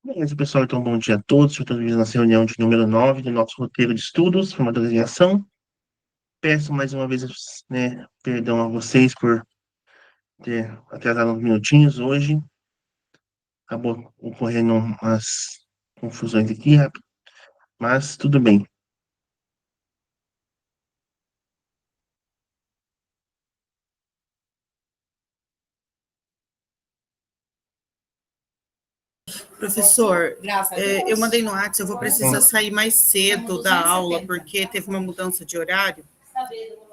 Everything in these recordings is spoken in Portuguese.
Beleza, pessoal, então bom dia a todos. Estamos nessa reunião de número 9 do nosso roteiro de estudos, formadores em ação. Peço mais uma vez, perdão a vocês por ter atrasado uns minutinhos hoje. Acabou ocorrendo umas confusões aqui, rápido, mas tudo bem. Professor, eu mandei no WhatsApp, eu vou precisar sair mais cedo da aula, porque teve uma mudança de horário.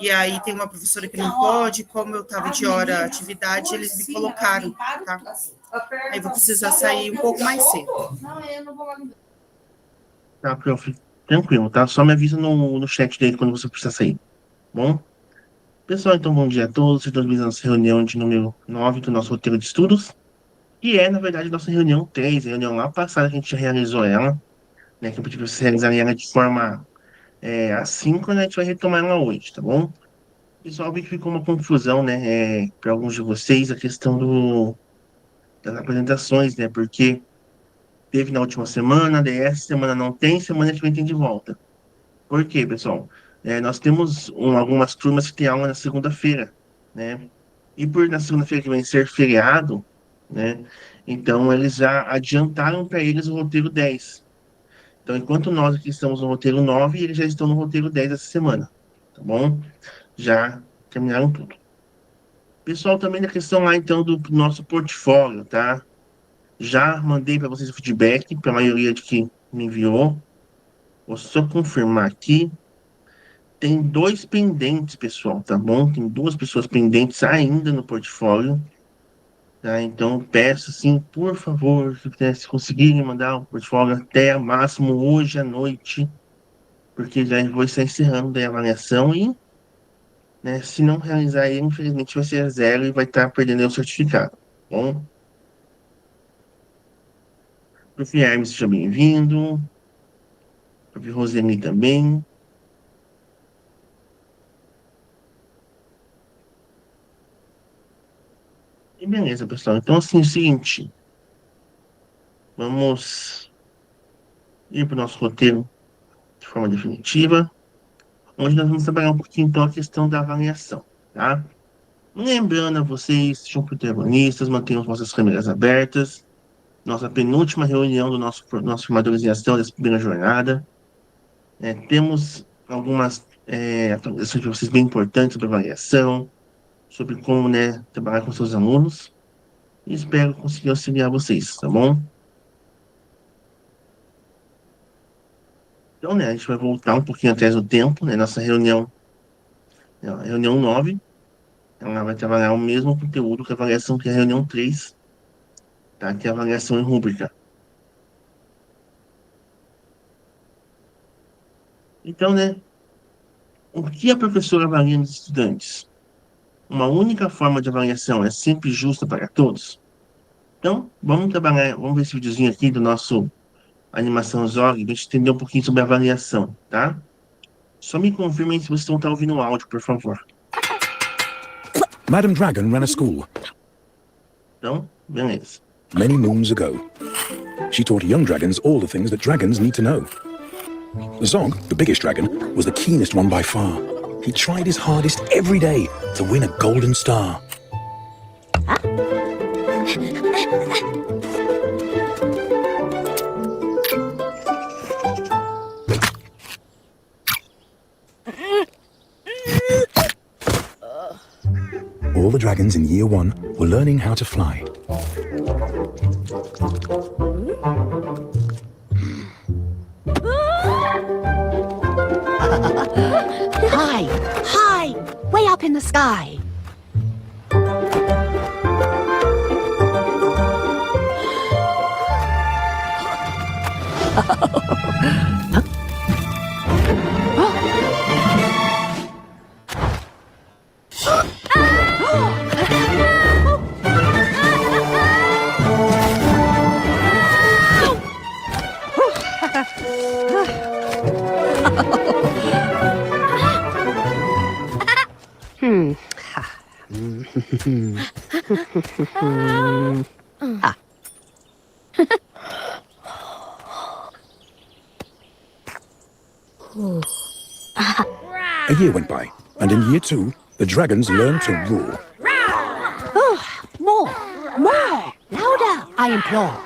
E aí tem uma professora que não pode, como eu estava de hora atividade, eles me colocaram, tá? Aí vou precisar sair um pouco mais cedo. Tá, prof, tranquilo, tá? Só me avisa no chat dele quando você precisar sair, bom? Pessoal, então bom dia a todos. Estamos nessa reunião de número 9 do nosso roteiro de estudos. E na verdade, nossa reunião 3, a reunião lá passada que a gente já realizou ela, né? Que eu pedi para vocês realizarem ela de forma assíncrona, a gente vai retomar ela hoje, tá bom? Pessoal, vi que ficou uma confusão, né? Para alguns de vocês, a questão das apresentações, né? Porque teve na última semana, daí essa semana não tem, semana que vem tem de volta. Por quê, pessoal? Nós temos algumas turmas que têm aula na segunda-feira, né? E por na segunda-feira que vem ser feriado, né? Então, eles já adiantaram para eles o roteiro 10. Então, enquanto nós aqui estamos no roteiro 9, eles já estão no roteiro 10 essa semana, tá bom? Já terminaram tudo. Pessoal, também na questão lá, então, do nosso portfólio, tá? Já mandei para vocês o feedback, para a maioria de que me enviou. Vou só confirmar aqui. Tem dois pendentes, pessoal, tá bom? Tem duas pessoas pendentes ainda no portfólio, tá? Então, peço, assim, por favor, se conseguirem mandar o portfólio até máximo hoje à noite, porque já vou estar encerrando daí a avaliação e, né, se não realizar ele, infelizmente vai ser zero e vai estar perdendo aí o certificado, tá bom? Prof. Hermes, seja bem-vindo. Prof. Roseli também. E beleza, pessoal. Então, assim, é o seguinte, vamos ir para o nosso roteiro de forma definitiva, onde nós vamos trabalhar um pouquinho, então, a questão da avaliação, tá? Lembrando a vocês, sejam protagonistas, mantenham vossas câmeras abertas. Nossa penúltima reunião do nosso formadores em ação dessa primeira jornada. Temos algumas atualizações para vocês bem importantes sobre avaliação, sobre como, né, trabalhar com seus alunos. E espero conseguir auxiliar vocês, tá bom? Então, né, a gente vai voltar um pouquinho atrás do tempo, né? Nossa reunião, a reunião 9, ela vai trabalhar o mesmo conteúdo que a avaliação que a reunião 3, tá? Que é a avaliação em rúbrica. Então, né, o que a professora avalia nos estudantes? Uma única forma de avaliação é sempre justa para todos? Então, vamos trabalhar, vamos ver esse videozinho aqui do nosso animação Zog, para a gente entender um pouquinho sobre a avaliação, tá? Só me confirmem se vocês estão ouvindo o áudio, por favor. Madam Dragon ran a school Então, beleza. many moons ago. She taught young dragons all the things that dragons need to know. Zog, the biggest dragon, was the keenest one by far. He tried his hardest every day to win a golden star. All the dragons in year 1 were learning how to fly. High, high, way up in the sky. A year went by, and in year 2, the dragons learned to roar. More! More! Louder, I implore.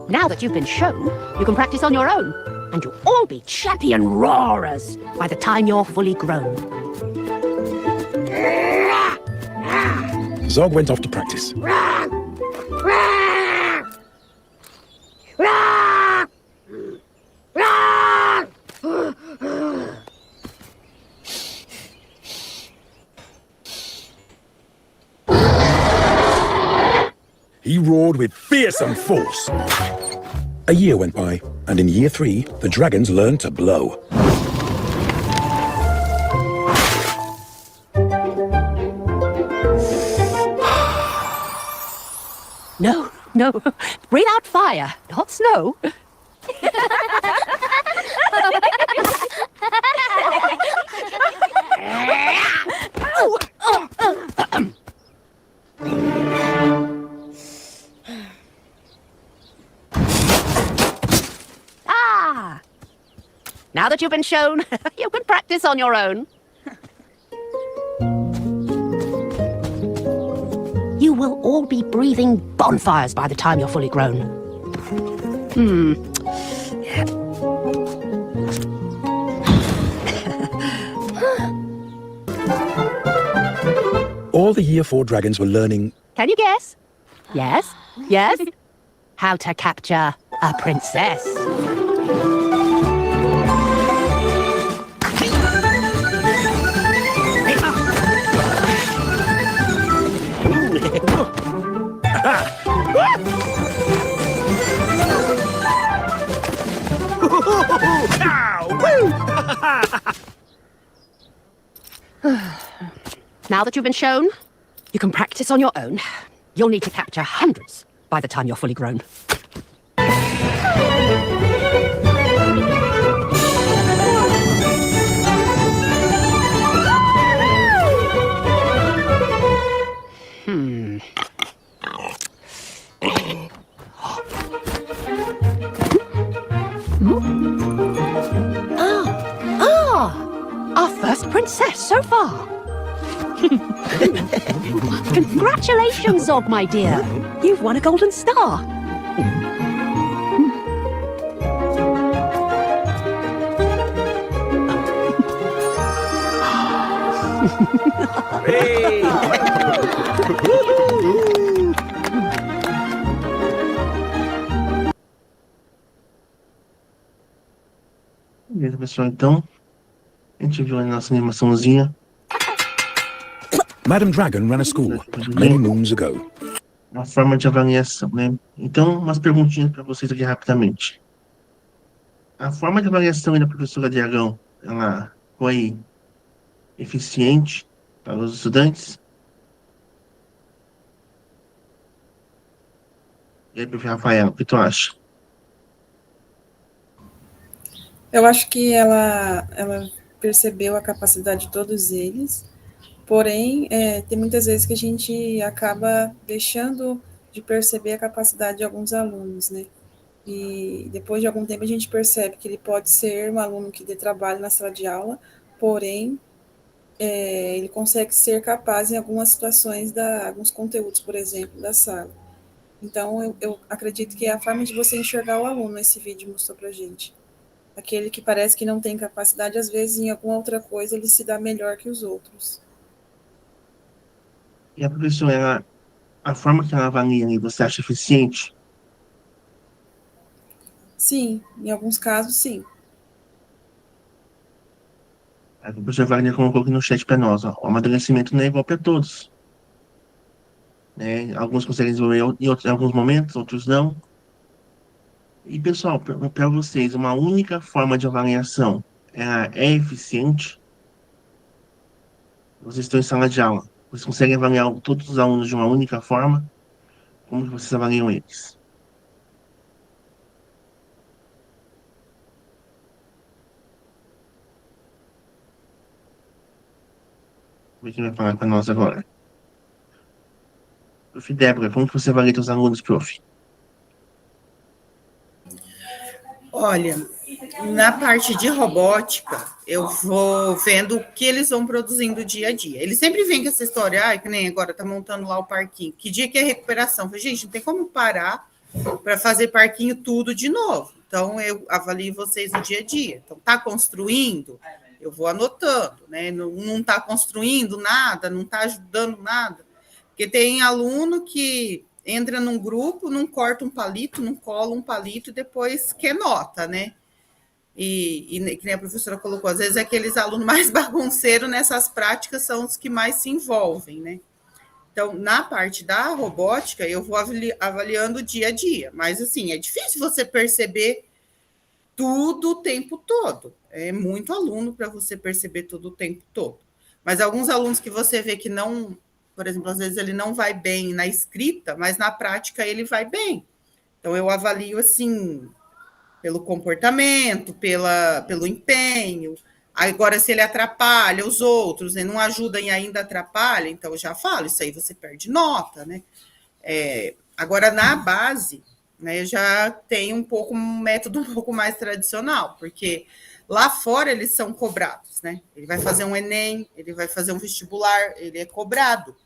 Now that you've been shown, you can practice on your own, and you'll all be champion roarers by the time you're fully grown. Zog went off to practice. He roared with fearsome force. A year went by, and in year 3, the dragons learned to blow. No, no. Breathe out fire, not snow. Now that you've been shown, you can practice on your own. You will all be breathing bonfires by the time you're fully grown. All the year 4 dragons were learning. Can you guess? Yes? Yes? How to capture a princess. Now that you've been shown, you can practice on your own. You'll need to capture hundreds by the time you're fully grown. Our first princess so far. Congratulations, Zog, my dear. You've won a golden star. Beleza, pessoal, então a gente viu a nossa animaçãozinha. Madame Dragon ran a school many moons ago. Uma forma de avaliação, né? Então, umas perguntinhas para vocês aqui rapidamente. A forma de avaliação aí da professora Dragão, ela foi eficiente para os estudantes? E aí, professor Rafael, o que tu acha? Eu acho que ela percebeu a capacidade de todos eles, porém, tem muitas vezes que a gente acaba deixando de perceber a capacidade de alguns alunos, né? E depois de algum tempo a gente percebe que ele pode ser um aluno que dê trabalho na sala de aula, porém, ele consegue ser capaz em algumas situações, alguns conteúdos, por exemplo, da sala. Então, eu acredito que é a forma de você enxergar o aluno, esse vídeo mostrou pra gente. Aquele que parece que não tem capacidade, às vezes, em alguma outra coisa, ele se dá melhor que os outros. E a professora, a forma que ela avalia aí, você acha eficiente? Sim, em alguns casos, sim. A professora Wagner colocou aqui no chat para nós, ó, o amadurecimento não é igual para todos. Né? Alguns conseguem desenvolver em alguns momentos, outros não. E, pessoal, para vocês, uma única forma de avaliação é eficiente? Vocês estão em sala de aula. Vocês conseguem avaliar todos os alunos de uma única forma? Como que vocês avaliam eles? Vamos ver quem vai falar com nós agora. Prof. Débora, como que você avalia os alunos, prof? Olha, na parte de robótica, eu vou vendo o que eles vão produzindo dia a dia. Eles sempre vêm com essa história, que nem agora tá montando lá o parquinho. Que dia que é recuperação? Eu falei, gente, não tem como parar para fazer parquinho tudo de novo. Então, eu avalio vocês no dia a dia. Então, tá construindo? Eu vou anotando, né? Não tá construindo nada, não tá ajudando nada. Porque tem aluno que entra num grupo, não corta um palito, não cola um palito e depois quer nota, né? E que nem a professora colocou, às vezes aqueles alunos mais bagunceiros nessas práticas são os que mais se envolvem, né? Então, na parte da robótica, eu vou avaliando o dia a dia, mas assim, é difícil você perceber tudo o tempo todo. É muito aluno para você perceber tudo o tempo todo. Mas alguns alunos que você vê que não, por exemplo, às vezes ele não vai bem na escrita, mas na prática ele vai bem. Então, eu avalio assim, pelo comportamento, pelo empenho. Agora, se ele atrapalha os outros, né, não ajuda e ainda atrapalha, então eu já falo, isso aí você perde nota, né? Agora, na base, né, já tem um método um pouco mais tradicional, porque lá fora eles são cobrados, né? Ele vai fazer um Enem, ele vai fazer um vestibular, ele é cobrado.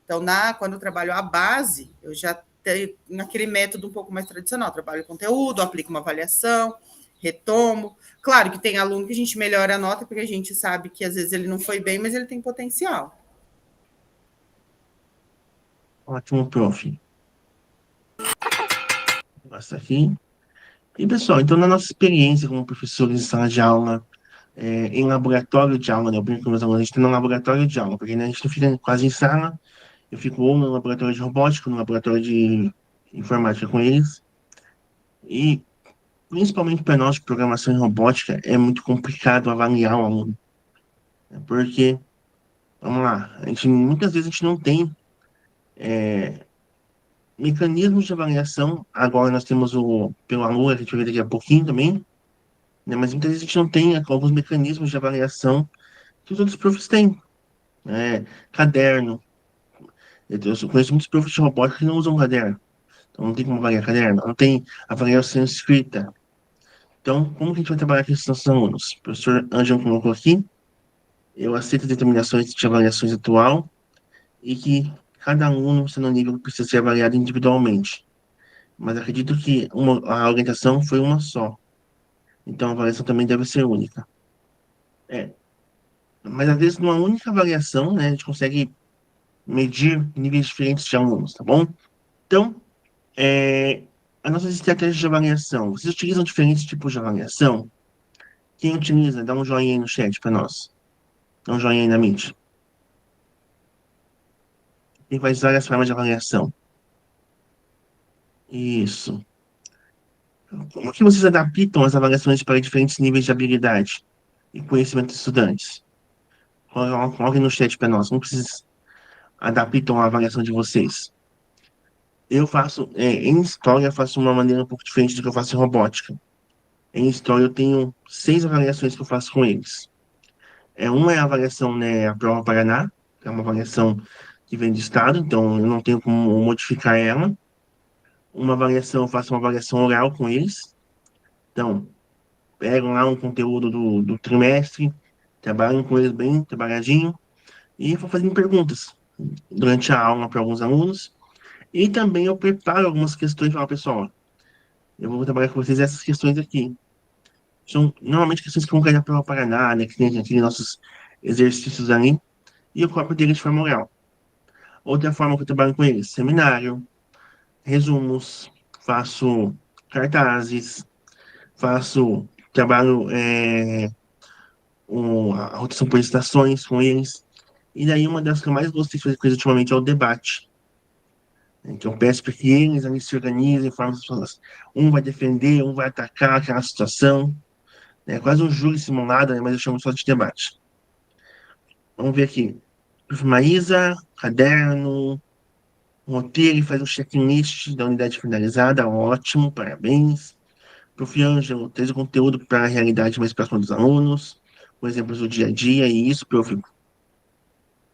Então, quando eu trabalho a base, eu já tenho naquele método um pouco mais tradicional, trabalho conteúdo, aplico uma avaliação, retomo. Claro que tem aluno que a gente melhora a nota, porque a gente sabe que às vezes ele não foi bem, mas ele tem potencial. Ótimo, prof. Basta aqui. E, pessoal, então, na nossa experiência como professores em sala de aula, em laboratório de aula, né? Eu brinco com meus alunos, a gente tem um laboratório de aula, porque né, a gente não fica quase em sala, eu fico ou no laboratório de robótica, no laboratório de informática com eles, e principalmente para nós de programação e robótica, é muito complicado avaliar o aluno, né? Porque, vamos lá, muitas vezes a gente não tem mecanismos de avaliação, agora nós temos pelo aluno, a gente vai ver daqui a pouquinho também, né? Mas muitas vezes a gente não tem alguns mecanismos de avaliação que os outros profs têm, né? Caderno. Eu conheço muitos profs de robótica que não usam caderno. Então não tem como avaliar caderno. Não tem avaliação escrita. Então, como que a gente vai trabalhar com esses nossos alunos? O professor Ângelo colocou aqui. Eu aceito determinações de avaliações atual e que cada aluno, sendo nível, precisa ser avaliado individualmente. Mas acredito que a orientação foi uma só. Então, a avaliação também deve ser única. É, mas às vezes, numa única avaliação, né, a gente consegue medir níveis diferentes de alunos, tá bom? Então, as nossas estratégias de avaliação. Vocês utilizam diferentes tipos de avaliação? Quem utiliza, dá um joinha aí no chat para nós. Dá um joinha aí na mente. Tem várias formas de avaliação. Isso. Como que vocês adaptam as avaliações para diferentes níveis de habilidade e conhecimento dos estudantes? Coloquem no chat para nós. Como que vocês adaptam a avaliação de vocês? Eu faço, em história, eu faço uma maneira um pouco diferente do que eu faço em robótica. Em história, eu tenho 6 avaliações que eu faço com eles. Uma é a avaliação, né, a prova Paraná, que é uma avaliação que vem do estado, então eu não tenho como modificar ela. Uma avaliação, eu faço uma avaliação oral com eles. Então, pegam lá um conteúdo do trimestre, trabalham com eles bem trabalhadinho e vou fazendo perguntas durante a aula para alguns alunos. E também eu preparo algumas questões para o pessoal. Eu vou trabalhar com vocês essas questões aqui. São normalmente questões que vão cair na prova Paraná, né, que tem aqueles nossos exercícios ali, e eu cobro deles de forma oral. Outra forma que eu trabalho com eles, seminário, resumos, faço cartazes, trabalho a rotação por estações com eles. E daí uma das que eu mais gostei de fazer com eles ultimamente é o debate. Então eu peço para que eles ali se organizem, formem as pessoas. Um vai defender, um vai atacar aquela situação. É quase um júri simulado, né, mas eu chamo só de debate. Vamos ver aqui. Prof. Maísa, caderno, roteiro e faz um checklist da unidade finalizada, ótimo, parabéns. Prof. Ângelo, traz o conteúdo para a realidade mais próxima dos alunos, com exemplos do dia a dia, e isso, prof.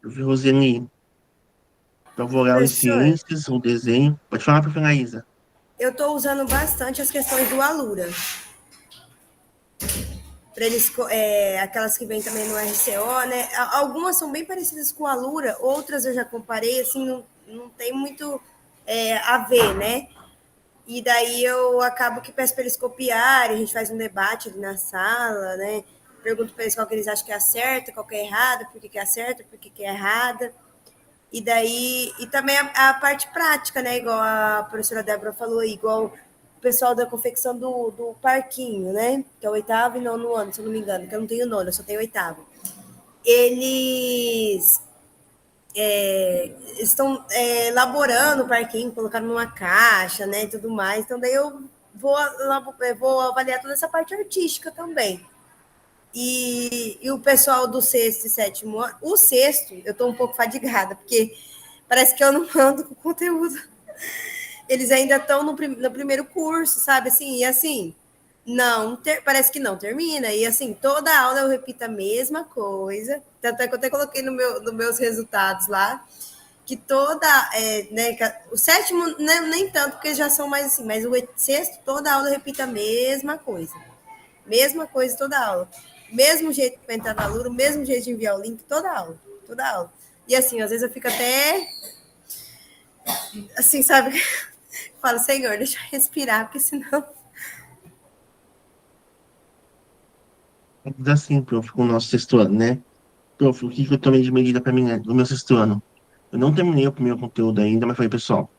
Prof. Roseli, prova oral em Professor, ciências, o desenho. Pode falar, prof. Maísa. eu estou usando bastante as questões do Alura. Para eles, aquelas que vêm também no RCO, né? Algumas são bem parecidas com a Alura, outras eu já comparei, assim, não tem muito a ver, né? E daí eu acabo que peço para eles copiarem, a gente faz um debate ali na sala, né? Pergunto para eles qual que eles acham que é a certa, qual que é errada, por que, que é a certa, por que, que é errada. E daí, e também a parte prática, né? Igual a professora Débora falou, igual o pessoal da confecção do parquinho, né? Que é o oitavo e nono ano, se eu não me engano, que eu não tenho nono, eu só tenho oitavo. Eles estão elaborando o parquinho, colocando numa caixa, né? E tudo mais. Então, daí eu vou avaliar toda essa parte artística também. E o pessoal do sexto e sétimo ano, o sexto, eu estou um pouco fadigada, porque parece que eu não ando com conteúdo. Eles ainda estão no primeiro curso, sabe? Assim, e assim, parece que não termina. E assim, toda aula eu repito a mesma coisa. Tanto é que eu até coloquei nos meus resultados lá, que né, o sétimo, né, nem tanto, porque já são mais assim, mas o sexto, toda aula eu repito a mesma coisa. Mesma coisa toda aula. Mesmo jeito para entrar na Lura, mesmo jeito de enviar o link, toda aula. Toda aula. E assim, às vezes eu fico até assim, sabe? Falo, Senhor, deixa eu respirar, porque senão. Mas assim, prof, com o nosso sexto ano, né? Prof, o que que eu tomei de medida para mim, né, do meu sexto ano? Eu não terminei o primeiro conteúdo ainda, mas falei, pessoal,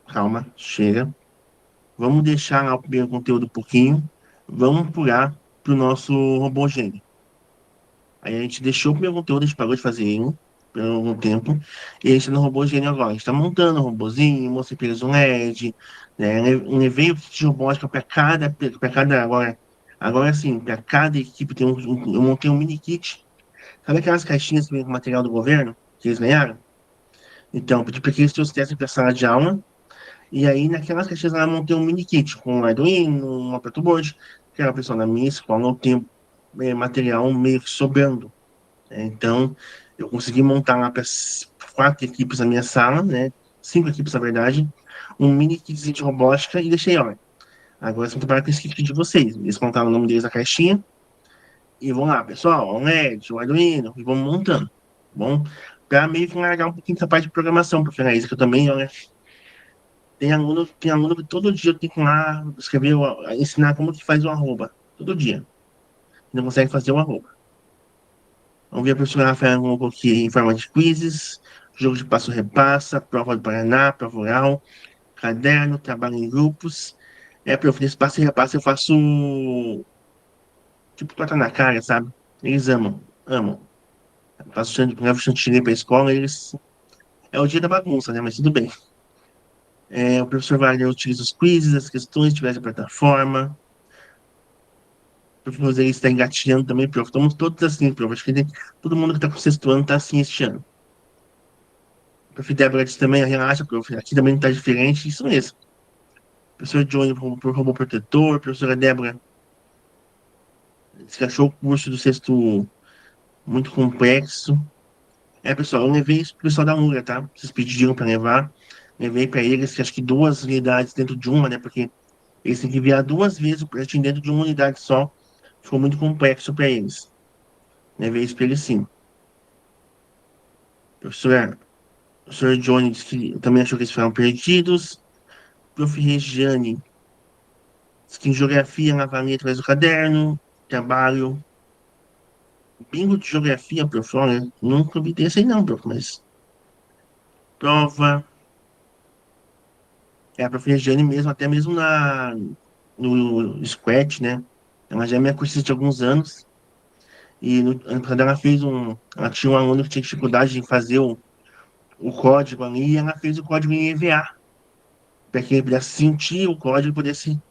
calma, chega. Vamos deixar lá o primeiro conteúdo um pouquinho, vamos pular para o nosso robô gênio. Aí a gente deixou o primeiro conteúdo, a gente parou de fazer ele por algum tempo, e a gente tá no robô gênio agora. A gente está montando o robôzinho, mostrei para eles um LED, né? Levei o kit de robótica para cada agora sim, para cada equipe tem eu montei um mini kit. Sabe aquelas caixinhas que vem com material do governo, que eles ganharam? Então, pedi para que eles trouxessem para a sala de aula. E aí, naquelas caixinhas, ela montei um mini kit com um Arduino, um aperto board, que era a pessoa na minha escola não tem material meio que sobrando. Então, eu consegui montar lá para 4 equipes na minha sala, né? 5 equipes, na verdade, um mini kitzinho de robótica e deixei, olha, agora vocês vão trabalhar com esse kit de vocês. Eles contaram o nome deles na caixinha e vão lá, pessoal, o LED, o Arduino, e vamos montando, tá bom? Para meio que largar um pouquinho essa parte de programação, porque é isso que eu também, olha, tem aluno que todo dia eu tenho que ir lá escrever, ensinar como que faz o arroba. Todo dia. Não consegue fazer o arroba. Vamos ver a professora Rafael um pouco aqui em forma de quizzes, jogo de passo-repassa, prova do Paraná, prova oral, caderno, trabalho em grupos. Prof, nesse passo e repassa eu faço tipo torta na cara, sabe? Eles amam, amam. Eu faço levo chantilly pra escola, eles. É o dia da bagunça, né? Mas tudo bem. O professor Wagner utiliza os quizzes, as questões, tivesse a plataforma. O professor Roseli está engatinhando também, prof. Estamos todos assim, prof. Acho que todo mundo que está com o sexto ano está assim este ano. O prof. Débora disse também, relaxa, prof. Aqui também não está diferente, isso mesmo. O professor Johnny por robô protetor, a professora Débora disse que achou o curso do sexto muito complexo. Pessoal, eu levei isso pro pessoal da URA, tá? Vocês pediram para levar. Levei para eles, que acho que 2 unidades dentro de uma, né? Porque eles têm que enviar 2 vezes o projetinho dentro de uma unidade só. Ficou muito complexo para eles. Levei isso para eles sim. O professor Johnny disse que também achou que eles ficaram perdidos. Prof. Regiane disse que em geografia ela avalia através do caderno. Trabalho. Bingo de geografia, prof. Olha, nunca vi desse aí não, prof. Mas prova. A prof. Regiane mesmo, até mesmo no Scratch, né? Ela já é minha cursista de alguns anos. E no ano passado ela fez Ela tinha um aluno que tinha dificuldade em fazer o código ali, e ela fez o código em EVA. Para que ele pudesse sentir o código e pudesse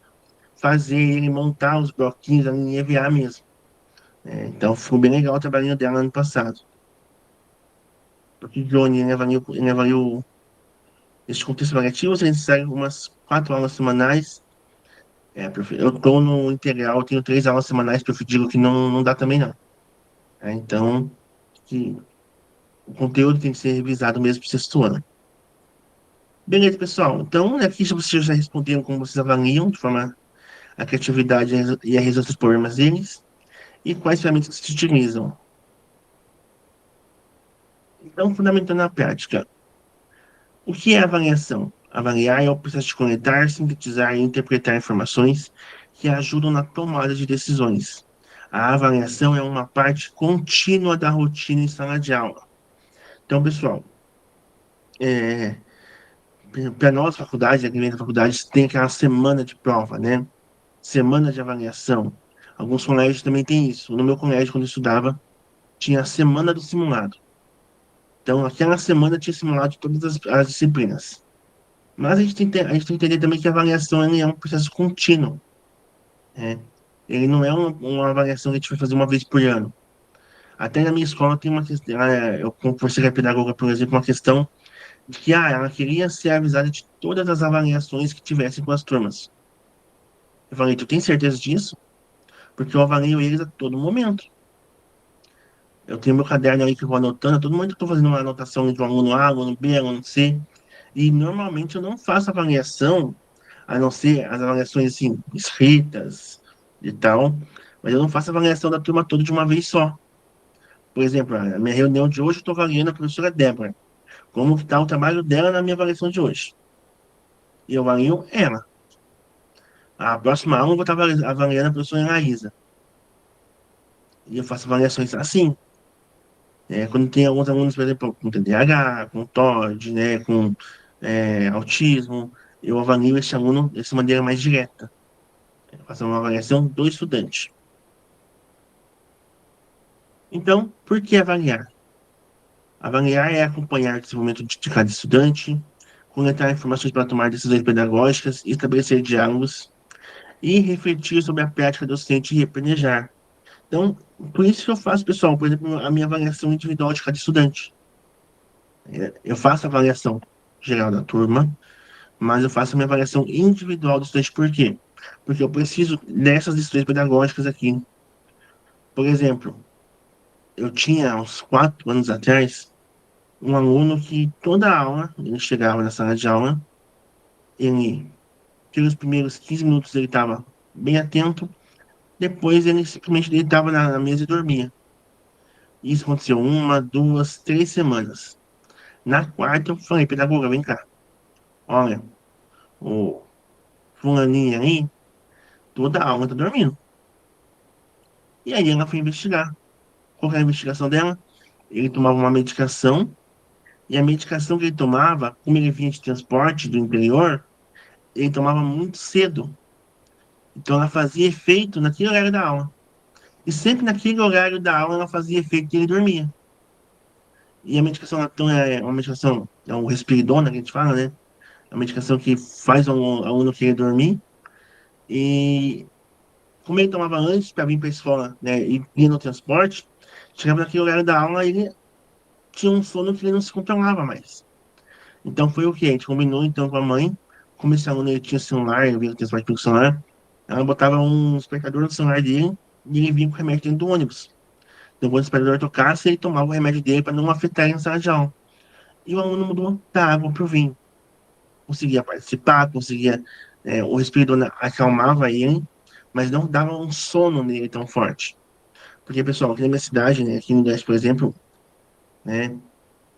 fazer ele montar os bloquinhos ali em EVA mesmo. Então ficou bem legal o trabalhinho dela ano passado. porque o Johnny ele avaliou esse contexto avaliativo, a gente segue umas 4 aulas semanais. Eu estou no integral, eu tenho 3 aulas semanais, que eu digo que não dá também não. Então, que o conteúdo tem que ser revisado mesmo para o sexto ano. Beleza, pessoal. Então, aqui vocês já responderam como vocês avaliam de forma a criatividade e a resolução dos problemas deles e quais ferramentas que se utilizam. Então, fundamentando a prática. O que é avaliação? Avaliar é o processo de coletar, sintetizar e interpretar informações que ajudam na tomada de decisões. A avaliação é uma parte contínua da rotina em sala de aula. Então, pessoal, para nós, faculdade, aqui na faculdade, tem aquela semana de prova, né? Semana de avaliação. Alguns colégios também têm isso. No meu colégio, quando eu estudava, tinha a semana do simulado. Então, aquela semana tinha simulado de todas as disciplinas. Mas a gente tem que entender também que a avaliação ele é um processo contínuo, né? Ele não é uma avaliação que a gente vai fazer uma vez por ano. Até na minha escola tem uma questão, eu conversei com a pedagoga, por exemplo, uma questão de que ela queria ser avisada de todas as avaliações que tivessem com as turmas. Eu falei, tu tem certeza disso? Porque eu avalio eles a todo momento. Eu tenho meu caderno aí que eu vou anotando, a todo momento eu estou fazendo uma anotação de um aluno A, aluno B, aluno C, e normalmente eu não faço avaliação, a não ser as avaliações assim, escritas e tal, mas eu não faço avaliação da turma toda de uma vez só. Por exemplo, a minha reunião de hoje eu estou avaliando a professora Débora. Como que está o trabalho dela na minha avaliação de hoje? E eu avalio ela. A próxima aula eu vou estar avaliando a professora Anaísa. E eu faço avaliações assim. Quando tem alguns alunos, por exemplo, com TDAH, com TOD, né, com autismo, eu avalio esse aluno dessa maneira mais direta. Eu faço uma avaliação do estudante. Então, por que avaliar? Avaliar é acompanhar o desenvolvimento de cada estudante, coletar informações para tomar decisões pedagógicas, estabelecer diálogos e refletir sobre a prática docente e replanejar. Então, por isso que eu faço, pessoal, por exemplo, a minha avaliação individual de cada estudante. Eu faço a avaliação geral da turma, mas eu faço a minha avaliação individual do estudante. Por quê? Porque eu preciso dessas decisões pedagógicas aqui. Por exemplo, eu tinha, uns 4 anos atrás, um aluno que toda aula, ele chegava na sala de aula, ele, pelos primeiros 15 minutos, ele estava bem atento, depois ele simplesmente deitava na mesa e dormia. Isso aconteceu 1, 2, 3 semanas. Na quarta, eu falei, pedagoga, vem cá. Olha, o fulaninho aí, toda aula tá dormindo. E aí ela foi investigar. Qual que era a investigação dela? Ele tomava uma medicação, e a medicação que ele tomava, como ele vinha de transporte do interior, ele tomava muito cedo. Então ela fazia efeito naquele horário da aula. E sempre naquele horário da aula ela fazia efeito e ele dormia. E a medicação então, é uma medicação, é um respiridona que a gente fala, né? É uma medicação que faz o aluno querer dormir. E como ele tomava antes para vir para a escola, né, e ir no transporte, chegava naquele horário da aula e ele tinha um sono que ele não se controlava mais. Então foi o que? A gente combinou então com a mãe, como esse aluno ele tinha celular, eu vinha no transporte pelo celular, ela botava um despertador no celular dele e ele vinha com o remédio dentro do ônibus. Então quando o despertador tocasse, ele tomava o remédio dele para não afetar ele na sala de aula. E o aluno mudou da água para o vinho. Conseguia participar, conseguia, o respirador acalmava ele, mas não dava um sono nele tão forte. Porque, pessoal, aqui na minha cidade, né, aqui no Nordeste, por exemplo, né,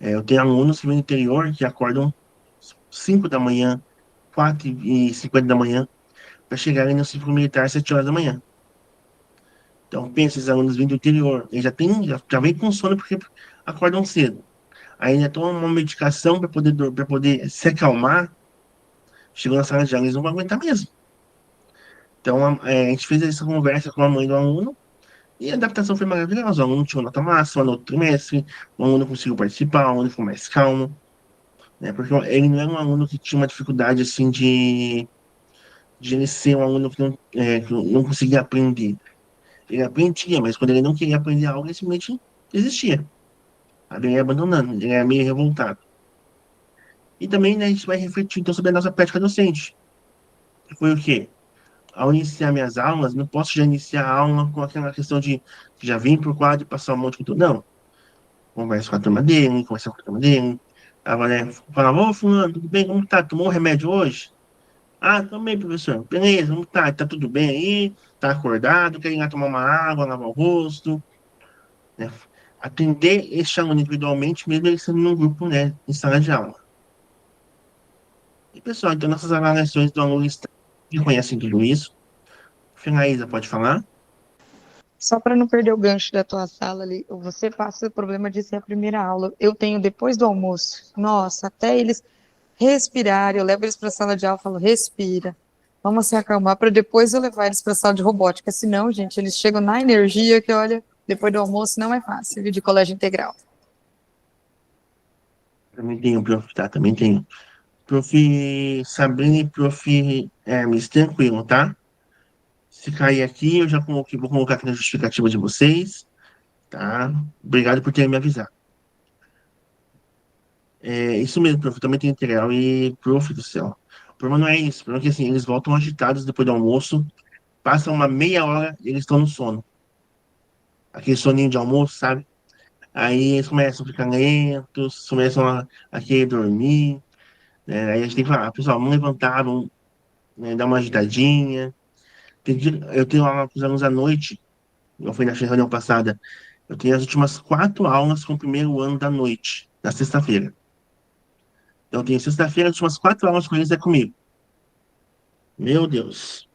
eu tenho alunos que vêm do interior que acordam 5 da manhã, 4h50 da manhã, para chegarem no ciclo militar às 7 horas da manhã. Então, pensa, esses alunos vindo do interior, eles já vêm com sono porque acordam cedo. Aí ainda tomam uma medicação para poder se acalmar, chegou na sala de aula, eles não vão aguentar mesmo. Então, a gente fez essa conversa com a mãe do aluno, e a adaptação foi maravilhosa. O aluno tinha nota máxima no outro trimestre, o aluno conseguiu participar, o aluno ficou mais calmo, né? Porque ele não era um aluno que tinha uma dificuldade assim de ele ser um aluno que não conseguia aprender. Ele aprendia, mas quando ele não queria aprender algo, ele simplesmente desistia. Sabe? Ele é abandonando, ele é meio revoltado. E também, né, a gente vai refletir então sobre a nossa prática docente. Que foi o quê? Ao iniciar minhas aulas, não posso já iniciar a aula com aquela questão de já vir por quadro e passar um monte de conteúdo. Não. Conversa com a turma dele, conversa com a turma dele. Tava, né, falava, ô fulano, tudo bem? Como tá? Tomou um remédio hoje? Ah, também, professor. Beleza, como tá? Tá tudo bem aí? Tá acordado? Quer ir lá tomar uma água, lavar o rosto? Né? Atender este aluno individualmente, mesmo ele sendo num grupo, né, em sala de aula. E, pessoal, então nossas avaliações do aluno que conhecem tudo isso. Finaísa, pode falar? Só para não perder o gancho da tua sala ali, você passa o problema de ser a primeira aula. Eu tenho depois do almoço. Nossa, até eles respirarem, eu levo eles para a sala de aula e falo, respira. Vamos se acalmar para depois eu levar eles para a sala de robótica. Senão, gente, eles chegam na energia que, olha, depois do almoço não é fácil, viu, de colégio integral. Também tenho, prof, tá? Também tenho. Prof. Sabrina e prof. Hermes, tranquilo, tá? Se cair aqui, eu já coloquei, vou colocar aqui na justificativa de vocês, tá? Obrigado por terem me avisado. É isso mesmo, prof. Eu também tenho integral e, prof. do céu. O problema não é isso. O problema é que, assim, eles voltam agitados depois do almoço, passam uma meia hora e eles estão no sono. Aquele soninho de almoço, sabe? Aí eles começam a ficar lentos, começam a querer dormir, né? Aí a gente tem que falar, pessoal, vamos levantar, vamos, né, dar uma agitadinha. Eu tenho aula com os alunos à noite, eu fui na reunião passada, eu tenho as últimas 4 aulas com o primeiro ano da noite, na sexta-feira. Então, eu tenho sexta-feira, as últimas 4 aulas com eles é comigo. Meu Deus.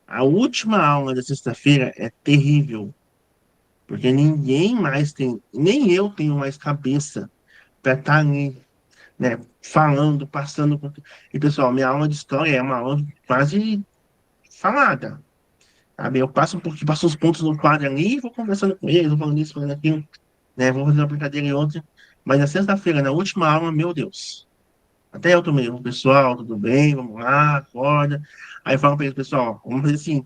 A última aula da sexta-feira é terrível, porque ninguém mais tem, nem eu tenho mais cabeça para estar ali, né, falando, passando. E, pessoal, minha aula de história é uma aula quase falada, sabe? Eu passo um pouquinho, passo os pontos no quadro ali, vou conversando com eles, vou falando isso, falando aquilo, né? Vou fazer uma brincadeira e outra. Mas na sexta-feira, na última aula, meu Deus. Até eu tomei, pessoal, tudo bem? Vamos lá, acorda. Aí eu falo para eles, pessoal, vamos fazer assim.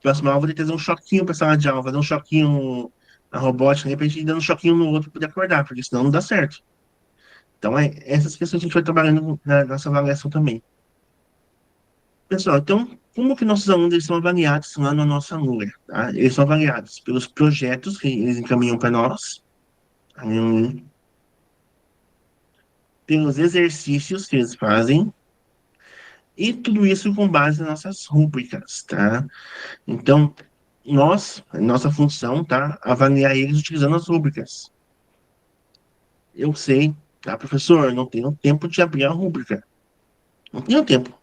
Próxima aula, eu vou ter que fazer um choquinho para sala de aula, fazer um choquinho na robótica, né, para a gente ir dando um choquinho no outro para poder acordar, porque senão não dá certo. Então, essas questões a gente vai trabalhando na nossa avaliação também. Pessoal, então, como que nossos alunos eles são avaliados lá na nossa NUR, tá? Eles são avaliados pelos projetos que eles encaminham para nós, pelos exercícios que eles fazem, e tudo isso com base nas nossas rúbricas, tá? Então, nossa função, tá? Avaliar eles utilizando as rúbricas. Eu sei, tá, professor? Não tenho tempo de abrir a rúbrica. Não tenho tempo,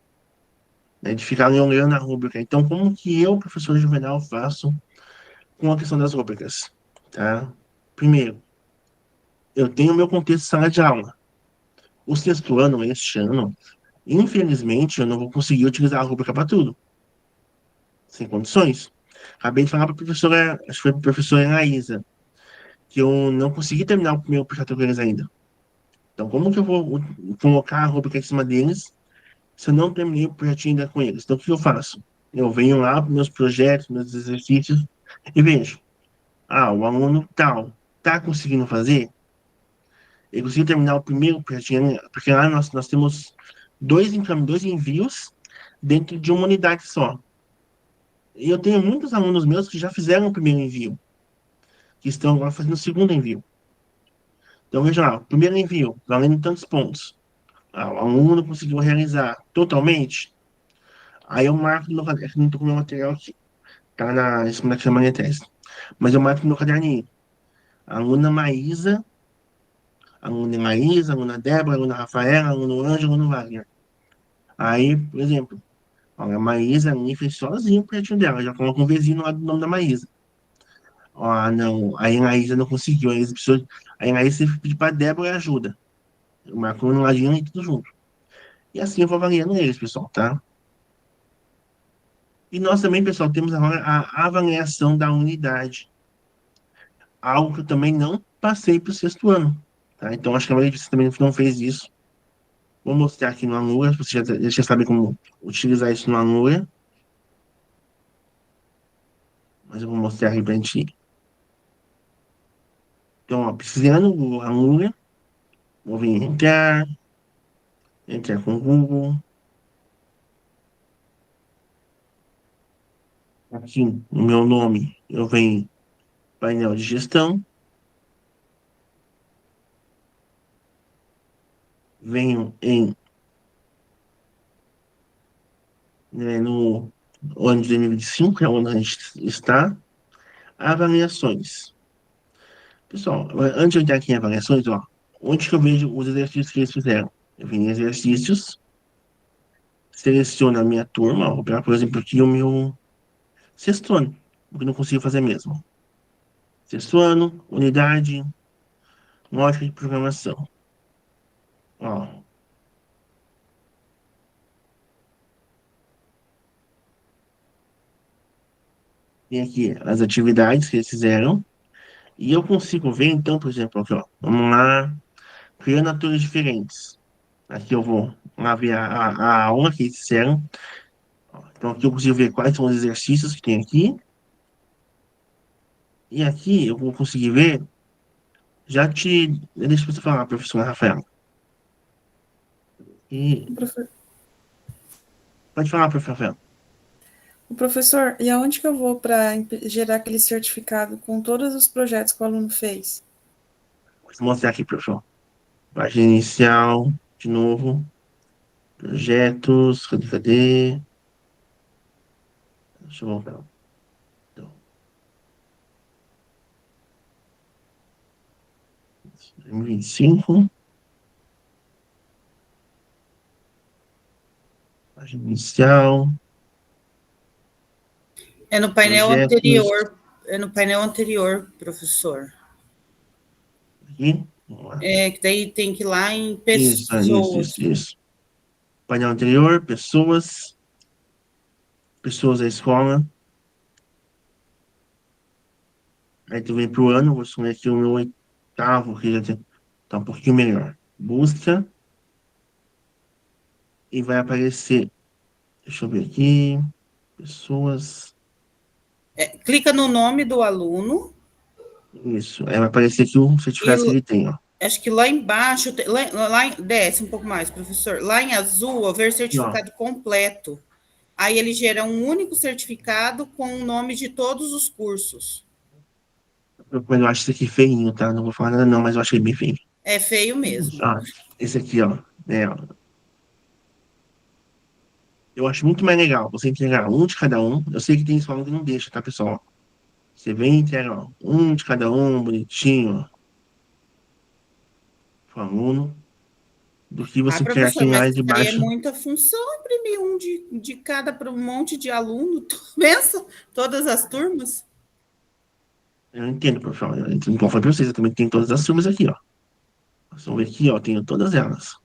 né, de ficar olhando a rúbrica. Então, como que eu, professor Juvenal, faço com a questão das rúbricas, tá? Primeiro, eu tenho meu contexto de sala de aula. O sexto ano, este ano, infelizmente, eu não vou conseguir utilizar a rúbrica para tudo. Sem condições. Acabei de falar para a professora, acho que foi para a professora Anaísa, que eu não consegui terminar o meu projeto com eles ainda. Então, como que eu vou colocar a rúbrica em cima deles se eu não terminei o projetinho ainda com eles? Então, o que eu faço? Eu venho lá para meus projetos, meus exercícios e vejo. Ah, o aluno tal está conseguindo fazer? Ele conseguiu terminar o primeiro projetinho, porque lá nós temos dois envios dentro de uma unidade só. E eu tenho muitos alunos meus que já fizeram o primeiro envio, que estão agora fazendo o segundo envio. Então, veja lá, o primeiro envio, valendo tantos pontos. Ah, o aluno conseguiu realizar totalmente. Aí eu marco no caderno, não estou com o meu material aqui, tá na semana que chama de teste. Mas eu marco no caderninho. A aluna Maísa, aluna Débora, aluna Rafaela, aluno Ângelo, aluno Wagner. Aí, por exemplo, olha, a Maísa ali fez sozinho o projetinho dela, já coloca um vizinho lá do nome da Maísa. Ah, não, aí a Maísa não conseguiu, aí a Maísa teve que pedir para Débora ajuda. Eu marco um ladinho e tudo junto. E assim eu vou avaliando eles, pessoal, tá? E nós também, pessoal, temos agora a avaliação da unidade. Algo que eu também não passei para o sexto ano, tá? Então, acho que a maioria de vocês também não fez isso. Vou mostrar aqui no Anura, vocês já sabem como utilizar isso no Anura. Mas eu vou mostrar aqui pra gente Então, ó, pesquisando a Lura, vou vir entrar com o Google. Aqui no meu nome, eu venho painel de gestão, venho no ano de 2025, que é onde a gente está, avaliações. Pessoal, antes de eu entrar aqui em avaliações, ó, onde que eu vejo os exercícios que eles fizeram? Eu venho em exercícios, seleciono a minha turma, vou pegar, por exemplo, aqui o meu sexto ano, porque eu não consigo fazer mesmo. Sexto ano, unidade, lógica de programação. Ó, tem aqui as atividades que eles fizeram, e eu consigo ver, então, por exemplo, aqui, ó, vamos lá, criando atores diferentes. Aqui eu vou lá ver a aula que eles fizeram. Então, aqui eu consigo ver quais são os exercícios que tem aqui. E aqui eu vou conseguir ver. Já te. Deixa você falar, professora Rafaela. E, Profe- pode falar, professora Rafaela. O professor, e aonde que eu vou para gerar aquele certificado com todos os projetos que o aluno fez? Vou mostrar aqui, professor. Página inicial, de novo. Projetos, cadê? Deixa eu voltar. Então, 2025. Página inicial, É no painel projetos. anterior, é no painel anterior, professor. Aqui. Vamos lá. É, que daí tem que ir lá em Isso, pessoas. isso. Painel anterior, pessoas da escola. Aí tu vem pro ano, vou assumir aqui o meu oitavo, que já tá um pouquinho melhor. Busca e vai aparecer. Deixa eu ver aqui. Pessoas. É, clica no nome do aluno Isso. Aí vai aparecer aqui o e certificado que ele tem, ó. acho que lá embaixo, desce um pouco mais, professor. Lá em azul, ver Aqui, ó. certificado completo. Aí ele gera um único certificado com o nome de todos os cursos. Mas eu acho isso aqui feinho, tá? Não vou falar nada, não, mas eu achei bem feio. É feio mesmo. Ó, esse aqui, ó. Ó. Eu acho muito mais legal você entregar um de cada um. Eu sei que tem escola que não deixa, tá, pessoal? Você vem e entrega, ó, um de cada um, bonitinho, ó, pro aluno, do que Ah, você entregar aqui professor, na mas área isso de aí é baixo. muita função, imprimir um de cada para um monte de aluno. Pensa, todas as turmas. Eu entendo, professor. Como eu falei pra vocês, eu também tenho todas as turmas aqui, ó. Vocês vão ver aqui, ó, tenho todas elas.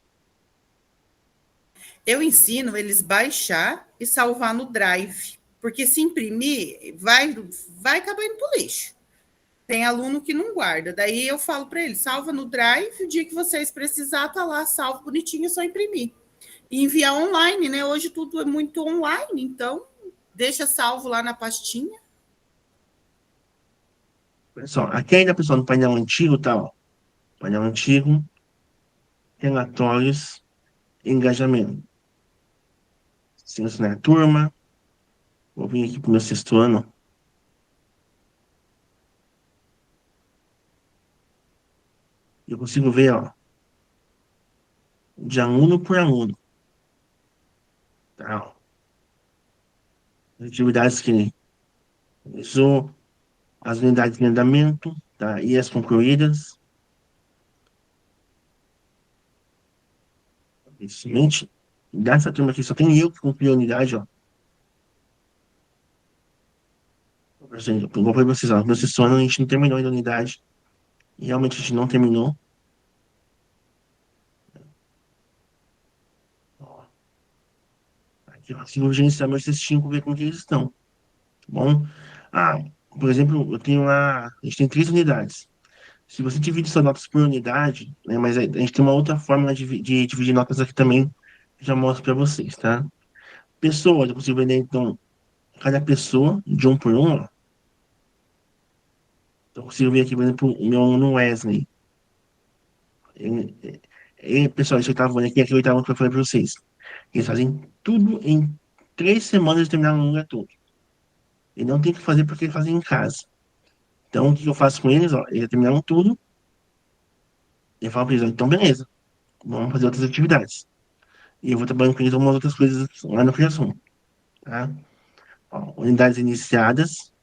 Eu ensino eles baixar e salvar no Drive, porque se imprimir, vai acabar indo para o lixo. Tem aluno que não guarda. Daí eu falo para ele, salva no Drive, o dia que vocês precisar, tá lá, salvo bonitinho, é só imprimir. E enviar online, né? Hoje tudo é muito online, então deixa salvo lá na pastinha. Pessoal, aqui ainda, pessoal, no painel antigo, tá, ó. Painel antigo, relatórios, engajamento. Selecionar a turma. Vou vir aqui pro meu sexto ano. Eu consigo ver, ó, de aluno por aluno. Tá, ó. As atividades que ele realizou, as unidades em andamento, tá? E as concluídas. Excelente. Dessa turma aqui, só tem eu que concluí a unidade, ó. Por exemplo, eu vou para vocês, ó. Meu sexto ano a gente não terminou ainda a unidade. E realmente a gente não terminou. Ó, aqui, ó. Se eu gerenciar meus cestinhos, vou ver como que eles estão. Tá bom? Ah, por exemplo, eu tenho lá. A gente tem 3 unidades. Se você divide suas notas por unidade, né? Mas a gente tem uma outra forma de dividir notas aqui também. Já mostro para vocês, tá? Pessoas, eu consigo vender, então, cada pessoa, de um por um, ó. Então, eu consigo ver aqui, por exemplo, o meu aluno Wesley. Pessoal, esse oitavo ano aqui, aquele oitavo ano que eu falei para vocês. Eles fazem tudo em 3 semanas de terminar um lugar todo. E não tem que fazer porque eles fazem em casa. Então, o que eu faço com eles? Ó, eles terminaram tudo. Eu falo para eles, ó, então beleza, vamos fazer outras atividades. E eu vou trabalhando com eles algumas outras coisas lá no Criação. Tá? Ó, unidades iniciadas.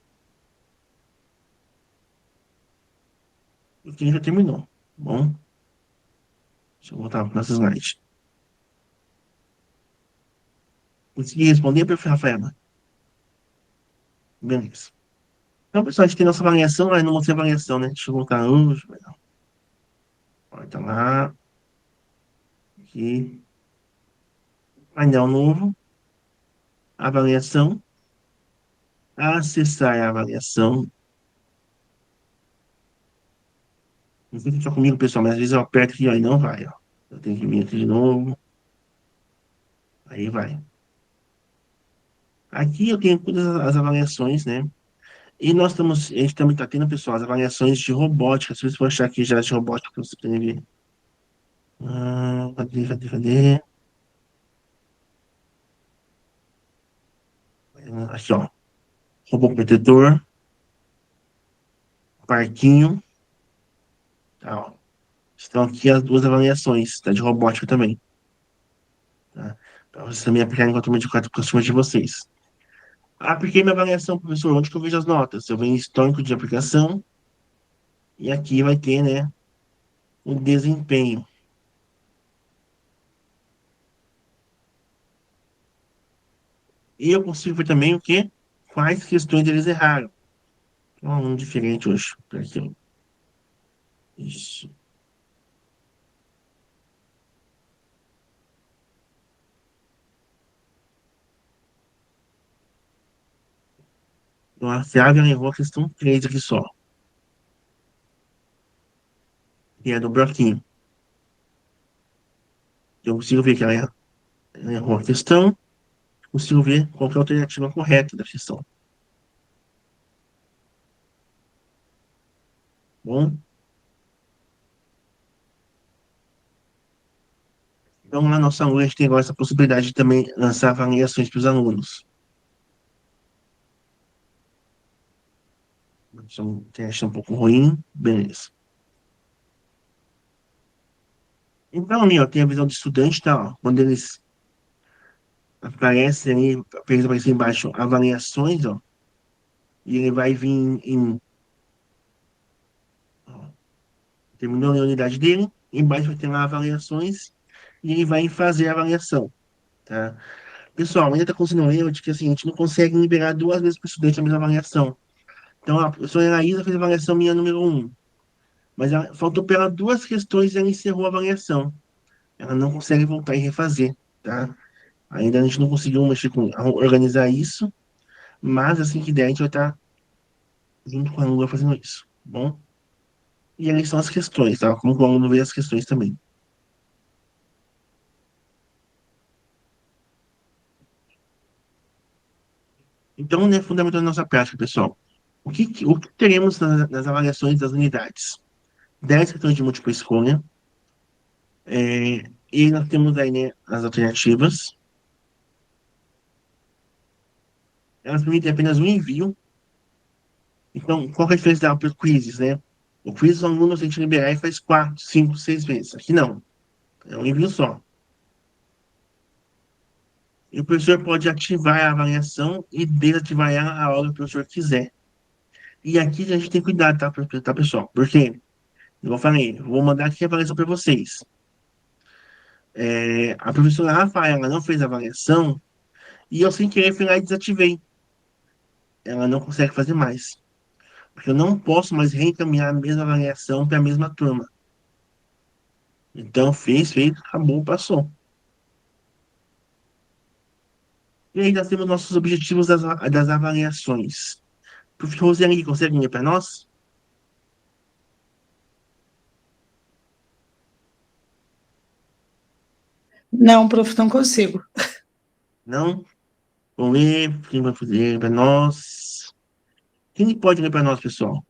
O que já terminou. Tá bom, deixa eu voltar para essa slide. Consegui responder, perfil, Rafaela? Beleza. Então, pessoal, a gente tem nossa avaliação. Eu não mostrei a avaliação, né? Deixa eu voltar hoje. Tá lá. Aqui. Painel novo. Avaliação. Acessar a avaliação. Não sei se está comigo, pessoal, mas às vezes eu aperto aqui, ó, e não vai, ó. Eu tenho que vir aqui de novo. Aí vai. Aqui eu tenho todas as avaliações, né? E a gente também está tendo, pessoal, as avaliações de robótica. Se vocês for achar aqui já de robótica, que você tem que ver. Cadê? Aqui, ó. Robô protetor. Parquinho. Tá, ó. Estão aqui as duas avaliações, tá? De robótica também. Tá? Para vocês também aplicarem com a turma de vocês. Apliquei minha avaliação, professor. Onde que eu vejo as notas? Eu venho em histórico de aplicação. E aqui vai ter, né, o desempenho. E eu consigo ver também o quê? Quais questões eles erraram. Um diferente hoje. Aqui, ó. Isso. Então, a Flávia errou a questão 3 aqui só. Que é do bloquinho. Eu consigo ver que ela errou a questão. Consigo ver qual que é a alternativa correta da questão. Bom? Então, na nossa aula, a gente tem agora essa possibilidade de também lançar avaliações para os alunos. Tem achado um pouco ruim, beleza. Então, ali, ó, tem a visão do estudante, tá? Ó, quando eles aparecem ali, aparece embaixo avaliações, ó, e ele vai vir ó, terminou a unidade dele, embaixo vai ter lá avaliações, e ele vai fazer a avaliação, tá? Pessoal, ainda está acontecendo um erro de que assim, a gente não consegue liberar 2 vezes para o estudante a mesma avaliação. Então, a professora Elaísa fez a avaliação minha número 1, mas faltou para ela 2 questões e ela encerrou a avaliação. Ela não consegue voltar e refazer, tá? Ainda a gente não conseguiu mexer organizar isso, mas assim que der, a gente vai estar junto com a aluna fazendo isso, tá bom? E ali são as questões, tá? Como o aluno vê as questões também. Então, né, fundamental da nossa prática, pessoal. O que teremos nas avaliações das unidades? 10 questões de múltipla escolha. E nós temos aí, né, as alternativas. Elas permitem apenas um envio. Então, qual que é a diferença da para quizzes, né? O quiz, o aluno tem que liberar e faz 4, 5, 6 vezes. Aqui não. É um envio só. E o professor pode ativar a avaliação e desativar ela a hora que o professor quiser. E aqui a gente tem cuidado, tá, pessoal? Porque, igual eu falei, vou mandar aqui a avaliação para vocês. A professora Rafaela não fez a avaliação e eu, sem querer, fui lá e desativei. Ela não consegue fazer mais. Porque eu não posso mais reencaminhar a mesma avaliação para a mesma turma. Então, fez, acabou, passou. E aí nós temos nossos objetivos das avaliações. Professor Roseli, consegue ler para nós? Não, prof, não consigo. Não? Vamos ler, quem vai fazer para nós? Quem pode ler para nós, pessoal?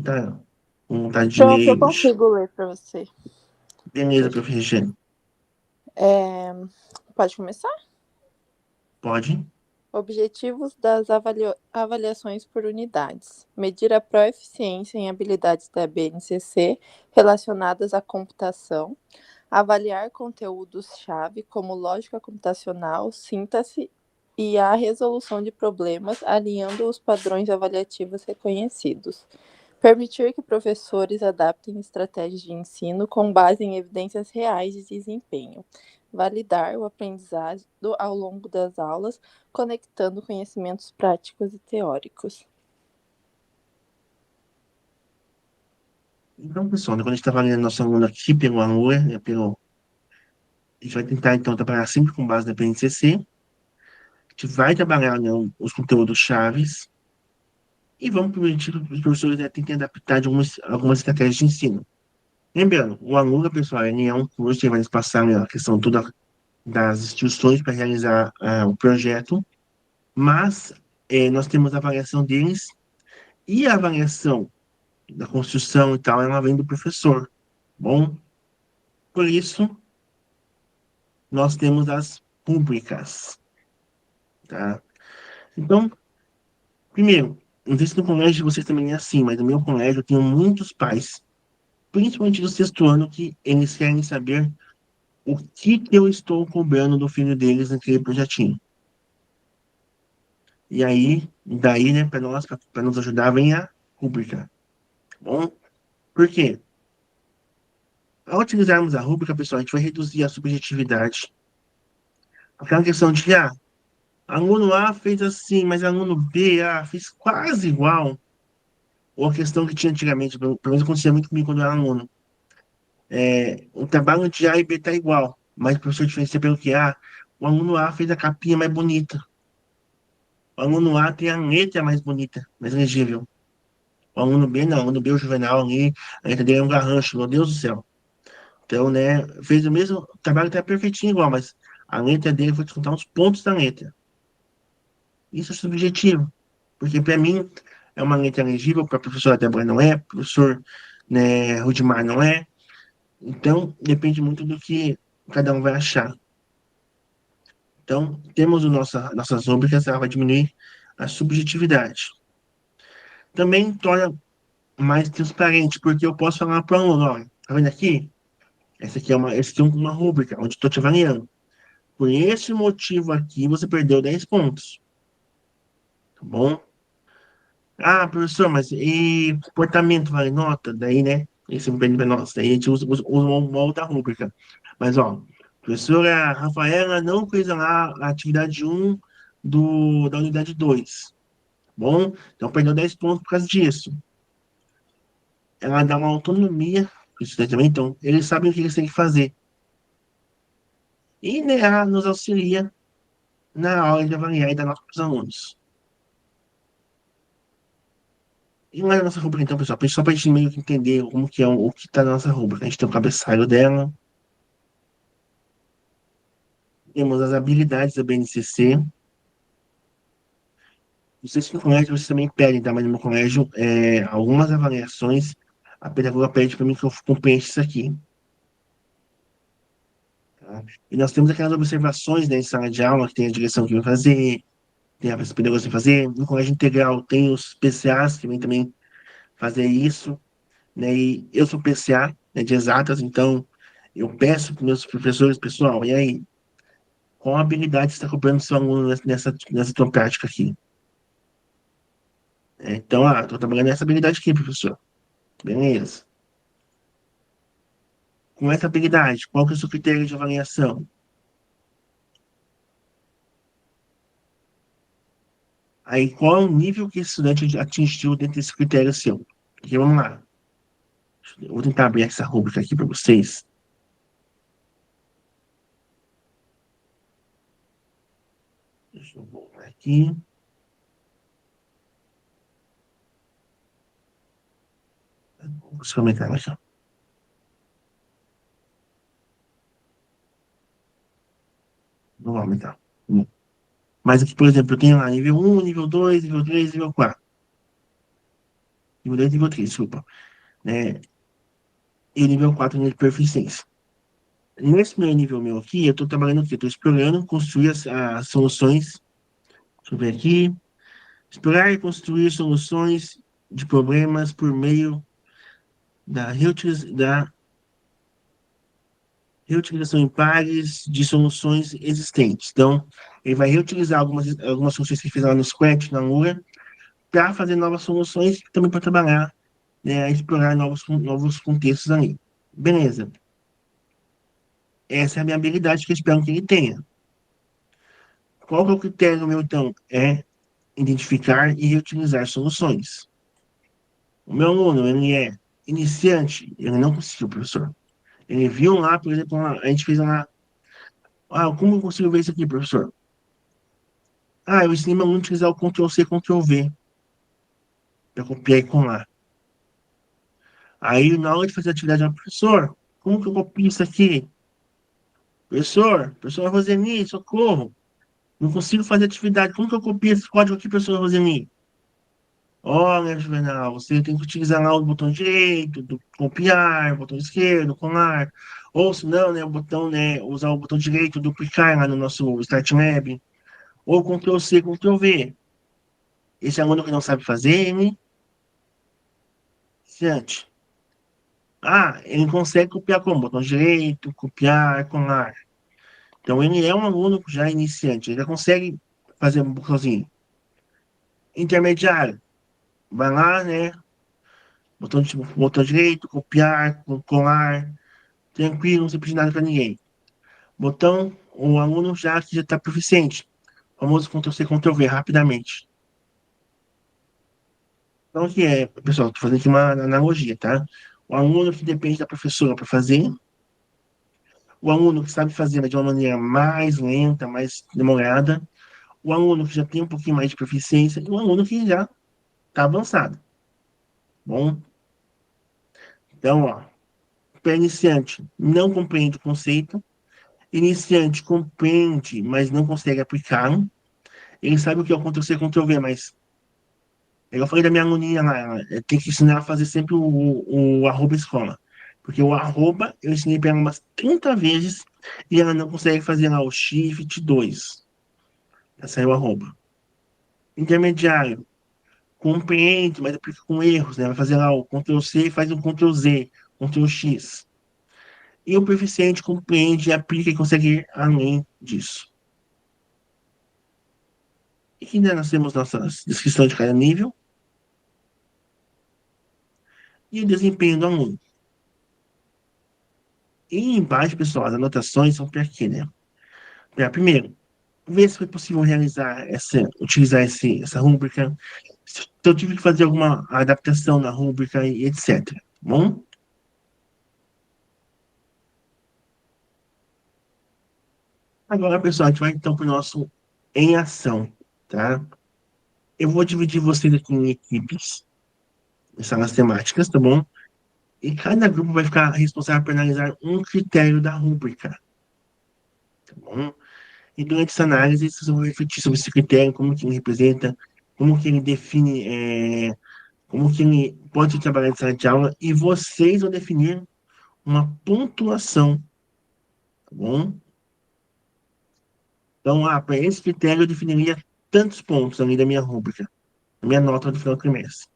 Tá com vontade de Pronto, ler eu eles. consigo ler para você. Beleza, prof. Regiane. É, pode começar? Pode? Objetivos das avaliações por unidades. Medir a proeficiência em habilidades da BNCC relacionadas à computação. Avaliar conteúdos-chave como lógica computacional, síntese e a resolução de problemas, alinhando os padrões avaliativos reconhecidos. Permitir que professores adaptem estratégias de ensino com base em evidências reais de desempenho. Validar o aprendizado ao longo das aulas, conectando conhecimentos práticos e teóricos. Então, pessoal, quando a gente está avaliando nosso aluno aqui pelo Alura, né, a gente vai tentar, então, trabalhar sempre com base na PNCC. A gente vai trabalhar, né, os conteúdos chaves e vamos permitir que os professores, né, tentem adaptar de algumas estratégias de ensino. Lembrando, o Alura, pessoal, ele é um curso que vai nos passar, né, a questão toda das instruções para realizar o projeto, mas nós temos a avaliação deles e a avaliação da construção e tal, ela vem do professor. Bom, por isso, nós temos as públicas, tá? Então, primeiro, não sei se no colégio de vocês também é assim, mas no meu colégio eu tenho muitos pais, principalmente do sexto ano, que eles querem saber o que eu estou cobrando do filho deles naquele projetinho. E aí, daí, né, para nos ajudar, vem a rúbrica. Tá bom? Por quê? Ao utilizarmos a rúbrica, pessoal, a gente vai reduzir a subjetividade. Aquela questão de, aluno A fez assim, mas aluno B, fez quase igual. Ou a questão que tinha antigamente, pelo menos acontecia muito comigo quando eu era aluno. O trabalho de A e B está igual, mas o professor diferencia pelo que o aluno A fez a capinha mais bonita. O aluno A tem a letra mais bonita, mais legível. O aluno B não, o aluno B, o Juvenal ali, a letra dele é um garrancho, meu Deus do céu. Então, né, fez o mesmo, o trabalho está perfeitinho igual, mas a letra dele foi descontar uns pontos da letra. Isso é subjetivo, porque para mim é uma letra legível, para a professora Débora não é, professor, né, Rudimar não é. Então, depende muito do que cada um vai achar. Então, temos nossas rúbricas, ela vai diminuir a subjetividade. Também torna mais transparente, porque eu posso falar para o aluno, olha, tá vendo aqui? Essa aqui é uma rúbrica, onde estou te avaliando. Por esse motivo aqui, você perdeu 10 pontos. Tá bom? Professor, mas e comportamento vale nota? Daí, né? Esse me pede para nós. Daí a gente usa uma outra rúbrica. Mas, ó, professora Rafaela não fez lá a atividade um da unidade 2. Bom, então perdeu 10 pontos por causa disso. Ela dá uma autonomia para o estudante também, então eles sabem o que eles têm que fazer. E, né, ela nos auxilia na aula de avaliar e dar nota para os alunos. E lá na nossa rubrica, então, pessoal, só para a gente meio que entender como que é o que está na nossa rubrica. A gente tem o cabeçalho dela, temos as habilidades da BNCC. Não sei se no colégio vocês também pedem, tá? Mas no meu colégio, algumas avaliações, a pedagoga pede para mim que eu compense isso aqui. Tá? E nós temos aquelas observações, né, em sala de aula, que tem a direção que vai fazer, tem a pedagoga que vai fazer. No colégio integral tem os PCAs que vêm também fazer isso, né? E eu sou PCA, né, de exatas, então eu peço para meus professores, pessoal, e aí, qual habilidade você está cobrando do seu aluno nessa tua prática aqui? Então, estou trabalhando nessa habilidade aqui, professor. Beleza. Com essa habilidade, qual que é o seu critério de avaliação? Aí, qual é o nível que esse estudante atingiu dentro desse critério seu? Porque, vamos lá. Eu vou tentar abrir essa rúbrica aqui para vocês. Deixa eu voltar aqui. Vou comentar aqui, ó. Vamos aumentar. Mas aqui, por exemplo, eu tenho lá nível 1, nível 2, nível 3, nível 4. Nível 2 e nível 3, desculpa. Né? E o nível 4 nível de proficiência. Nesse primeiro nível meu aqui, eu estou trabalhando aqui, estou explorando construir as soluções. Deixa eu ver aqui. Explorar e construir soluções de problemas por meio da reutilização em pares de soluções existentes. Então, ele vai reutilizar algumas soluções que ele fez lá no Scratch, na Lua, para fazer novas soluções e também para trabalhar, né, explorar novos contextos ali. Beleza. Essa é a minha habilidade que eu espero que ele tenha. Qual que é o critério meu, então? É identificar e reutilizar soluções. O meu aluno, ele é iniciante, ele não conseguiu, professor. Ele viu lá, por exemplo, a gente fez lá, como eu consigo ver isso aqui, professor? Eu ensinei meu aluno a utilizar o Ctrl+C, Ctrl+V, para copiar e colar. Aí, na hora de fazer a atividade, professor, como que eu copio isso aqui? Professor Roseni, socorro, não consigo fazer atividade, como que eu copio esse código aqui, professor Roseni? Olha, Juvenal, você tem que utilizar lá o botão direito, do copiar, botão esquerdo, colar, ou se não, né, o botão, né, usar o botão direito, duplicar lá no nosso Start Lab, ou Ctrl+C, Ctrl+V. Esse aluno que não sabe fazer, ele, iniciante. Ele consegue copiar como? Botão direito, copiar, colar. Então, ele é um aluno já iniciante, ele já consegue fazer um botãozinho. Intermediário, vai lá, né? Botão direito, copiar, colar, tranquilo, não se pedir nada para ninguém. O aluno já que já está proficiente. O famoso Ctrl+C, Ctrl+V, rapidamente. Então, o que é, pessoal? Estou fazendo aqui uma analogia, tá? O aluno que depende da professora para fazer, o aluno que sabe fazer de uma maneira mais lenta, mais demorada, o aluno que já tem um pouquinho mais de proficiência e o aluno que já está avançado. Bom, então, para iniciante, não compreende o conceito, iniciante compreende, mas não consegue aplicá-lo, ele sabe o que é o Ctrl+C, Ctrl+V, mas eu falei da minha aluninha lá, ela tem que ensinar a fazer sempre o arroba escola. Porque o arroba eu ensinei para ela umas 30 vezes e ela não consegue fazer lá o shift 2. Já saiu o arroba. Intermediário, compreende, mas aplica com erros, né? Vai fazer lá o Ctrl+C e faz um Ctrl+Z, Ctrl+X. E o proficiente compreende, aplica e consegue ir além disso. E aqui, né, nós temos nossas descrições de cada nível e o desempenho do aluno. E embaixo, pessoal, as anotações são para quê, né? Primeiro, ver se foi possível utilizar essa rúbrica, se eu tive que fazer alguma adaptação na rúbrica e etc. Bom? Agora, pessoal, a gente vai então para o nosso em ação, tá? Eu vou dividir vocês aqui em equipes, em salas temáticas, tá bom? E cada grupo vai ficar responsável por analisar um critério da rúbrica, tá bom? E durante essa análise, vocês vão refletir sobre esse critério, como que ele representa, como que ele define, como que ele pode trabalhar em sala de aula, e vocês vão definir uma pontuação, tá bom? Então, para esse critério, eu definiria tantos pontos ali da minha rúbrica, da minha nota do final do trimestre.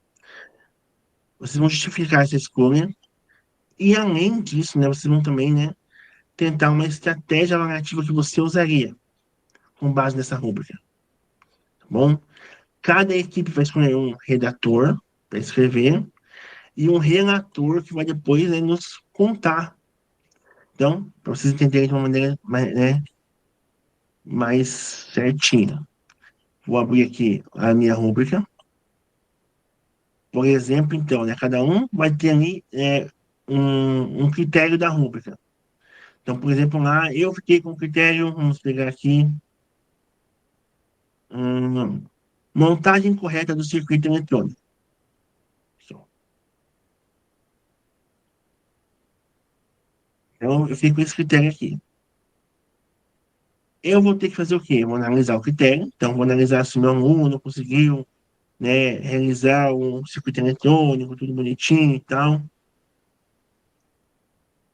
Vocês vão justificar essa escolha, e além disso, né, vocês vão também, né, tentar uma estratégia avaliativa que você usaria com base nessa rúbrica, tá bom? Cada equipe vai escolher um redator para escrever e um relator que vai depois, né, nos contar. Então, para vocês entenderem de uma maneira mais certinha. Vou abrir aqui a minha rúbrica. Por exemplo, então, né, cada um vai ter ali um critério da rúbrica. Então, por exemplo, lá eu fiquei com o critério, vamos pegar aqui, montagem correta do circuito eletrônico. Então, eu fico com esse critério aqui. Eu vou ter que fazer o quê? Eu vou analisar o critério. Então, vou analisar se meu aluno conseguiu, né, realizar um circuito eletrônico, tudo bonitinho e tal.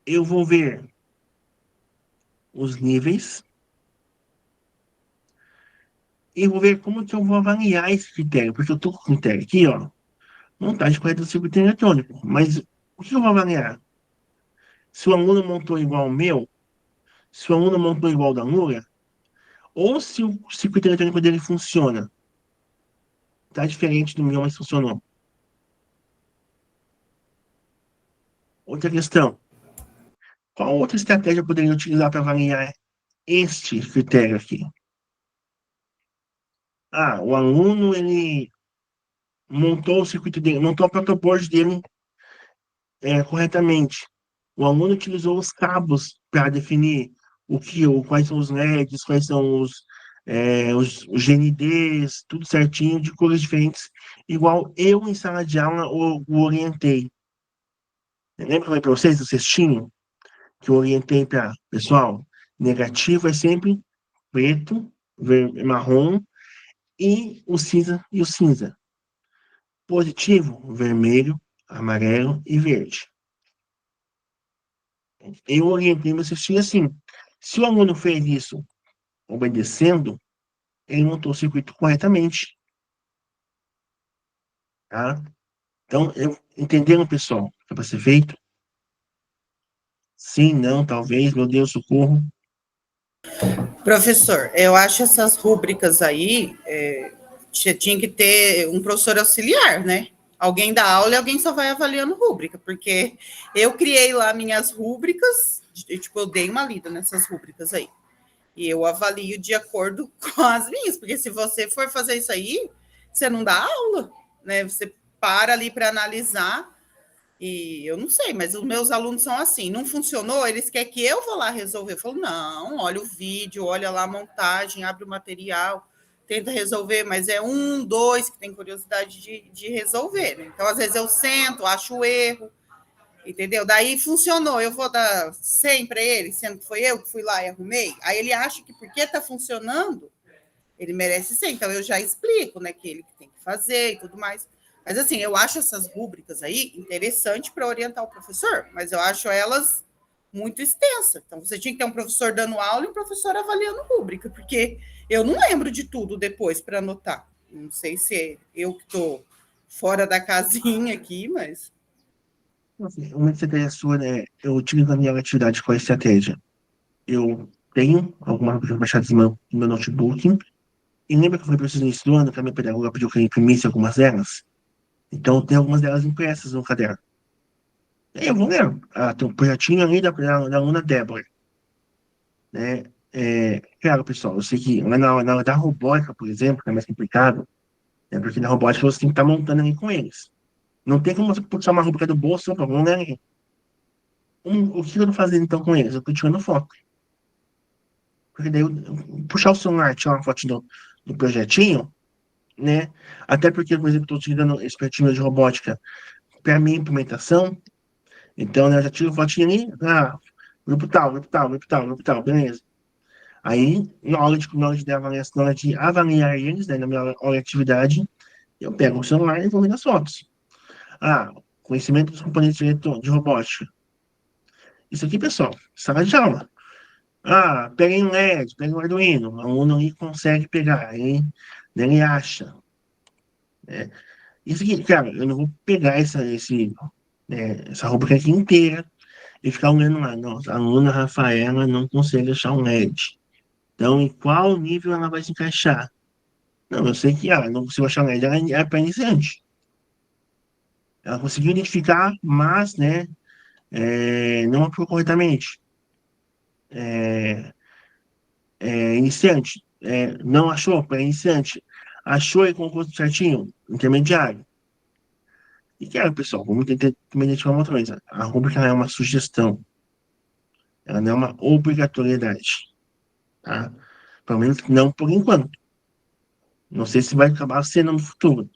Eu vou ver os níveis e vou ver como que eu vou avaliar esse critério, porque eu estou com o critério aqui, ó, montagem correta do circuito eletrônico. Mas o que eu vou avaliar? Se o aluno montou igual ao meu, se o aluno montou igual ao da Lura, ou se o circuito eletrônico dele funciona. Tá diferente do meu, mas funcionou. Outra questão. Qual outra estratégia eu poderia utilizar para avaliar este critério aqui? Ah, o aluno, ele montou o circuito dele, montou a protoboard dele corretamente. O aluno utilizou os cabos para definir quais são os LEDs, quais são os GNDs, tudo certinho, de cores diferentes, igual eu em sala de aula o orientei. Lembra que eu falei para vocês do cestinho? Que eu orientei para pessoal? Negativo é sempre preto, marrom e o cinza. Positivo, vermelho, amarelo e verde. Eu orientei meu cestinho assim. Se o aluno fez isso obedecendo, ele montou o circuito corretamente. Tá? Então, entenderam, pessoal, o que é para ser feito? Sim, não, talvez, meu Deus, socorro. Professor, eu acho essas rúbricas aí, tinha que ter um professor auxiliar, né? Alguém dá aula e alguém só vai avaliando rúbrica, porque eu criei lá minhas rúbricas, tipo, eu dei uma lida nessas rúbricas aí. E eu avalio de acordo com as minhas, porque se você for fazer isso aí, você não dá aula, né? Você para ali para analisar, e eu não sei, mas os meus alunos são assim, não funcionou, eles querem que eu vá lá resolver. Eu falo, não, olha o vídeo, olha lá a montagem, abre o material, tenta resolver, mas é um, dois que tem curiosidade de resolver. Né? Então, às vezes eu sento, acho o erro, entendeu? Daí funcionou, eu vou dar 100 para ele, sendo que foi eu que fui lá e arrumei. Aí ele acha que porque está funcionando, ele merece 100. Então eu já explico, né, que ele tem que fazer e tudo mais. Mas assim, eu acho essas rúbricas aí interessante para orientar o professor, mas eu acho elas muito extensas. Então você tinha que ter um professor dando aula e um professor avaliando rúbrica, porque eu não lembro de tudo depois para anotar. Não sei se é eu que estou fora da casinha aqui, mas Uma estratégia sua, né? Eu utilizo na minha atividade com a estratégia. Eu tenho algumas coisas baixadas no meu notebook. E lembra que eu falei para vocês no início do ano que a minha pedagoga pediu que eu imprimisse algumas delas? Então, eu tenho algumas delas impressas no caderno. E eu vou ler. Ah, tem um projetinho ali da aluna Débora. Né? Claro, pessoal, eu sei que na hora da robótica, por exemplo, que é mais complicado, né? Porque na robótica você tem que estar montando ali com eles. Não tem como você puxar uma rubrica do bolso, vamos ler ali. O que eu tô fazendo então com eles? Eu tô tirando foto. Porque daí puxar o celular, tirar uma foto do projetinho, né? Até porque, por exemplo, estou utilizando esse projetinho de robótica para minha implementação. Então, né, eu já tiro fotinha ali, grupo tal, grupo tal, grupo tal, grupo tal, beleza. Aí, na hora de avaliar eles, né, na minha hora de atividade, eu pego o celular e vou vendo as fotos. Conhecimento dos componentes de robótica. Isso aqui, pessoal, sala de aula. Peguei um LED, peguei um Arduino. O aluno aí consegue pegar, aí ele acha. Né? Isso aqui, cara, eu não vou pegar essa rubrica aqui inteira e ficar olhando lá. Nossa, a aluna Rafaela não consegue achar um LED. Então, em qual nível ela vai se encaixar? Não, eu sei que ela não conseguiu achar um LED, ela é para iniciante. Ela conseguiu identificar, mas, né, não aplicou corretamente. Iniciante, não achou para iniciante. Achou e colocou tudo certinho, intermediário. E claro, pessoal, vamos tentar também identificar uma outra coisa. A rubrica ela é uma sugestão. Ela não é uma obrigatoriedade. Tá? Pelo menos não por enquanto. Não sei se vai acabar sendo no futuro.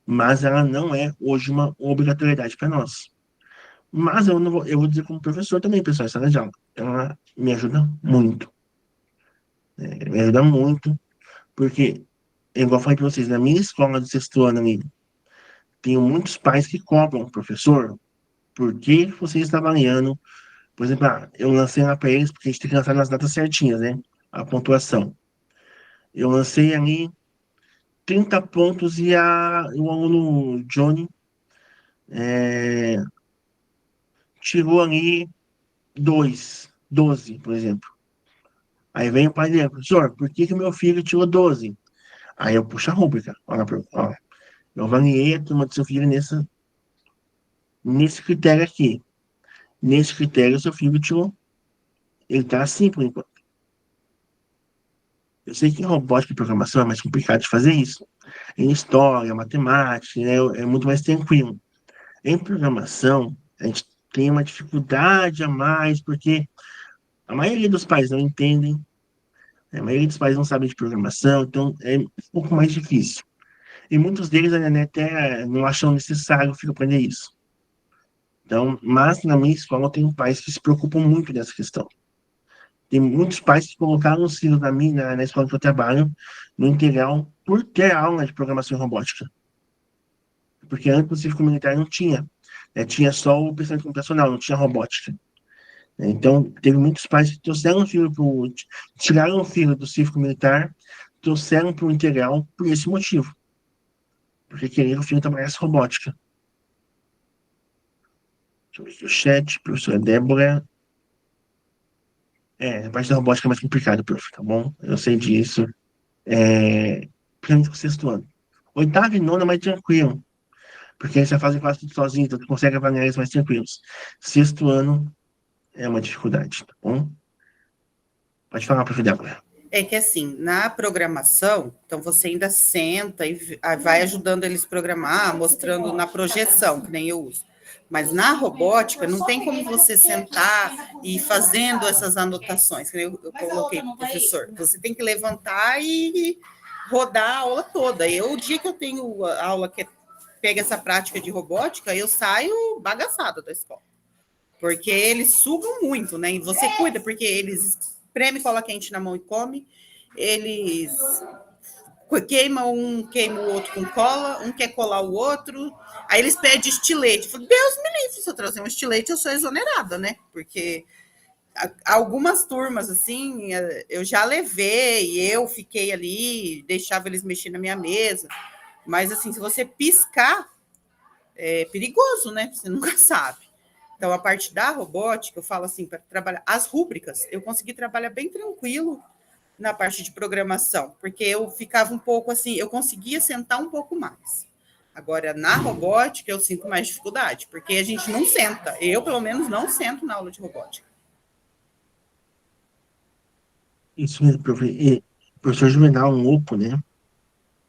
Mas ela não é hoje uma obrigatoriedade para nós. Mas eu vou dizer como professor também, pessoal, essa sala de aula. Ela me ajuda muito. Me ajuda muito, porque igual eu falei para vocês, na minha escola do sexto ano, amigo, tenho muitos pais que cobram, professor, por que você está avaliando? Por exemplo, eu lancei lá para eles, porque a gente tem que lançar nas datas certinhas, né? A pontuação. Eu lancei ali 30 pontos e o aluno Johnny é, tirou ali 12, por exemplo. Aí vem o pai dele, professor, por que que meu filho tirou 12? Aí eu puxo a rúbrica. Olha, ó, eu avaliei a turma do seu filho nesse critério aqui. Nesse critério, seu filho tirou. Ele tá assim por enquanto. Eu sei que em robótica e programação é mais complicado de fazer isso. Em história, matemática, né, é muito mais tranquilo. Em programação, a gente tem uma dificuldade a mais, porque a maioria dos pais não entendem, né, a maioria dos pais não sabem de programação, então é um pouco mais difícil. E muitos deles né, até não acham necessário ficar aprender isso. Então, mas na minha escola eu tenho pais que se preocupam muito dessa questão. Tem muitos pais que colocaram os filhos na escola que eu trabalho no integral por ter aula de programação e robótica. Porque antes do cívico militar não tinha. Né? Tinha só o pensamento computacional, não tinha robótica. Então, teve muitos pais que tiraram o filho do cívico militar, trouxeram para o integral por esse motivo. Porque queriam que o filho trabalhasse robótica. Deixa eu ver aqui o chat, professora Débora. A parte da robótica é mais complicada, prof, tá bom? Eu sei disso. Principalmente com o sexto ano. Oitavo e nono é mais tranquilo, porque aí você faz quase tudo sozinho, então tu consegue avaliar eles mais tranquilos. Sexto ano é uma dificuldade, tá bom? Pode falar, prof. Débora. É que assim, na programação, então você ainda senta e vai ajudando eles a programar, mostrando na projeção, que nem eu uso. Mas na robótica, não tem como você sentar e ir fazendo essas anotações, que nem eu coloquei para o professor. Você tem que levantar e rodar a aula toda. O dia que eu tenho a aula que pega essa prática de robótica, eu saio bagaçada da escola. Porque eles sugam muito, né? E você cuida, porque eles preme cola quente na mão e come, eles queimam o outro com cola, um quer colar o outro, aí eles pedem estilete. Deus me livre, se eu trazer um estilete, eu sou exonerada, né? Porque algumas turmas, assim, eu já levei, eu fiquei ali, deixava eles mexer na minha mesa, mas, assim, se você piscar, é perigoso, né? Você nunca sabe. Então, a parte da robótica, eu falo assim, para trabalhar as rúbricas, eu consegui trabalhar bem tranquilo na parte de programação, porque eu ficava um pouco assim, eu conseguia sentar um pouco mais. Agora, na robótica, eu sinto mais dificuldade, porque a gente não senta. Eu, pelo menos, não sento na aula de robótica. Isso mesmo, prof. E o professor Juvenal, um louco, né?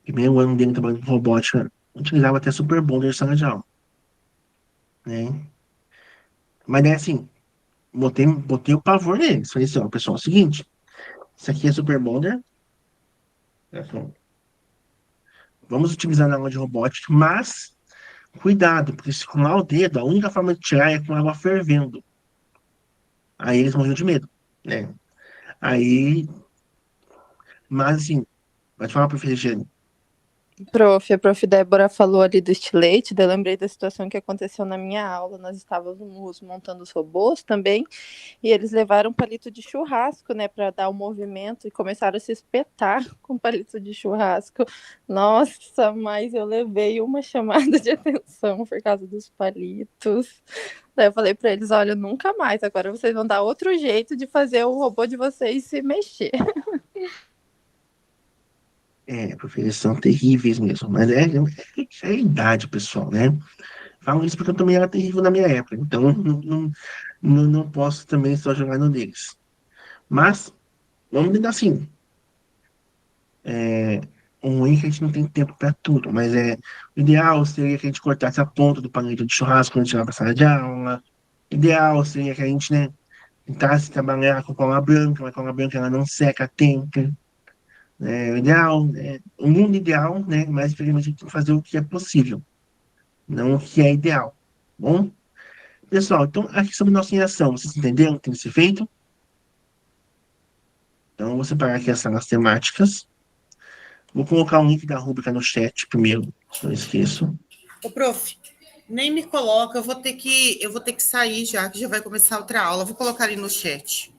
Primeiro ano dele trabalhando com robótica, utilizava até Super Bonder em sala de aula, né? Mas é assim, botei o pavor neles. Falei assim, ó, pessoal, é o seguinte, isso aqui é Super Bonder, vamos utilizar na aula de robótica, mas cuidado, porque se colar o dedo, a única forma de tirar é com água fervendo. Aí eles morriam de medo, né? Aí, mas assim, pode falar, professor. A prof. Débora falou ali do estilete, daí eu lembrei da situação que aconteceu na minha aula. Nós estávamos montando os robôs também, e eles levaram um palito de churrasco, né, para dar o movimento, e começaram a se espetar com palito de churrasco. Nossa, mas eu levei uma chamada de atenção por causa dos palitos. Daí eu falei para eles, olha, nunca mais, agora vocês vão dar outro jeito de fazer o robô de vocês se mexer. Porque eles são terríveis mesmo, mas é a idade, pessoal, né? Falo isso porque eu também era terrível na minha época, então não posso também só jogar no deles. Mas, vamos tentar assim. O ruim é que a gente não tem tempo para tudo, mas o ideal seria que a gente cortasse a ponta do palito de churrasco quando a gente chegar para sala de aula. O ideal seria que a gente, né, tentasse trabalhar com cola branca, mas a cola branca ela não seca a tempo. O ideal, o mundo ideal, né? Mas infelizmente a gente tem que fazer o que é possível, não o que é ideal. Tá bom? Pessoal, então aqui sobre nossa reação, vocês entenderam o que tem que ser feito? Então, eu vou separar aqui as salas temáticas. Vou colocar o link da rúbrica no chat primeiro, se não esqueço. Ô, prof, nem me coloca, eu vou ter que sair já, que já vai começar outra aula. Vou colocar ali no chat.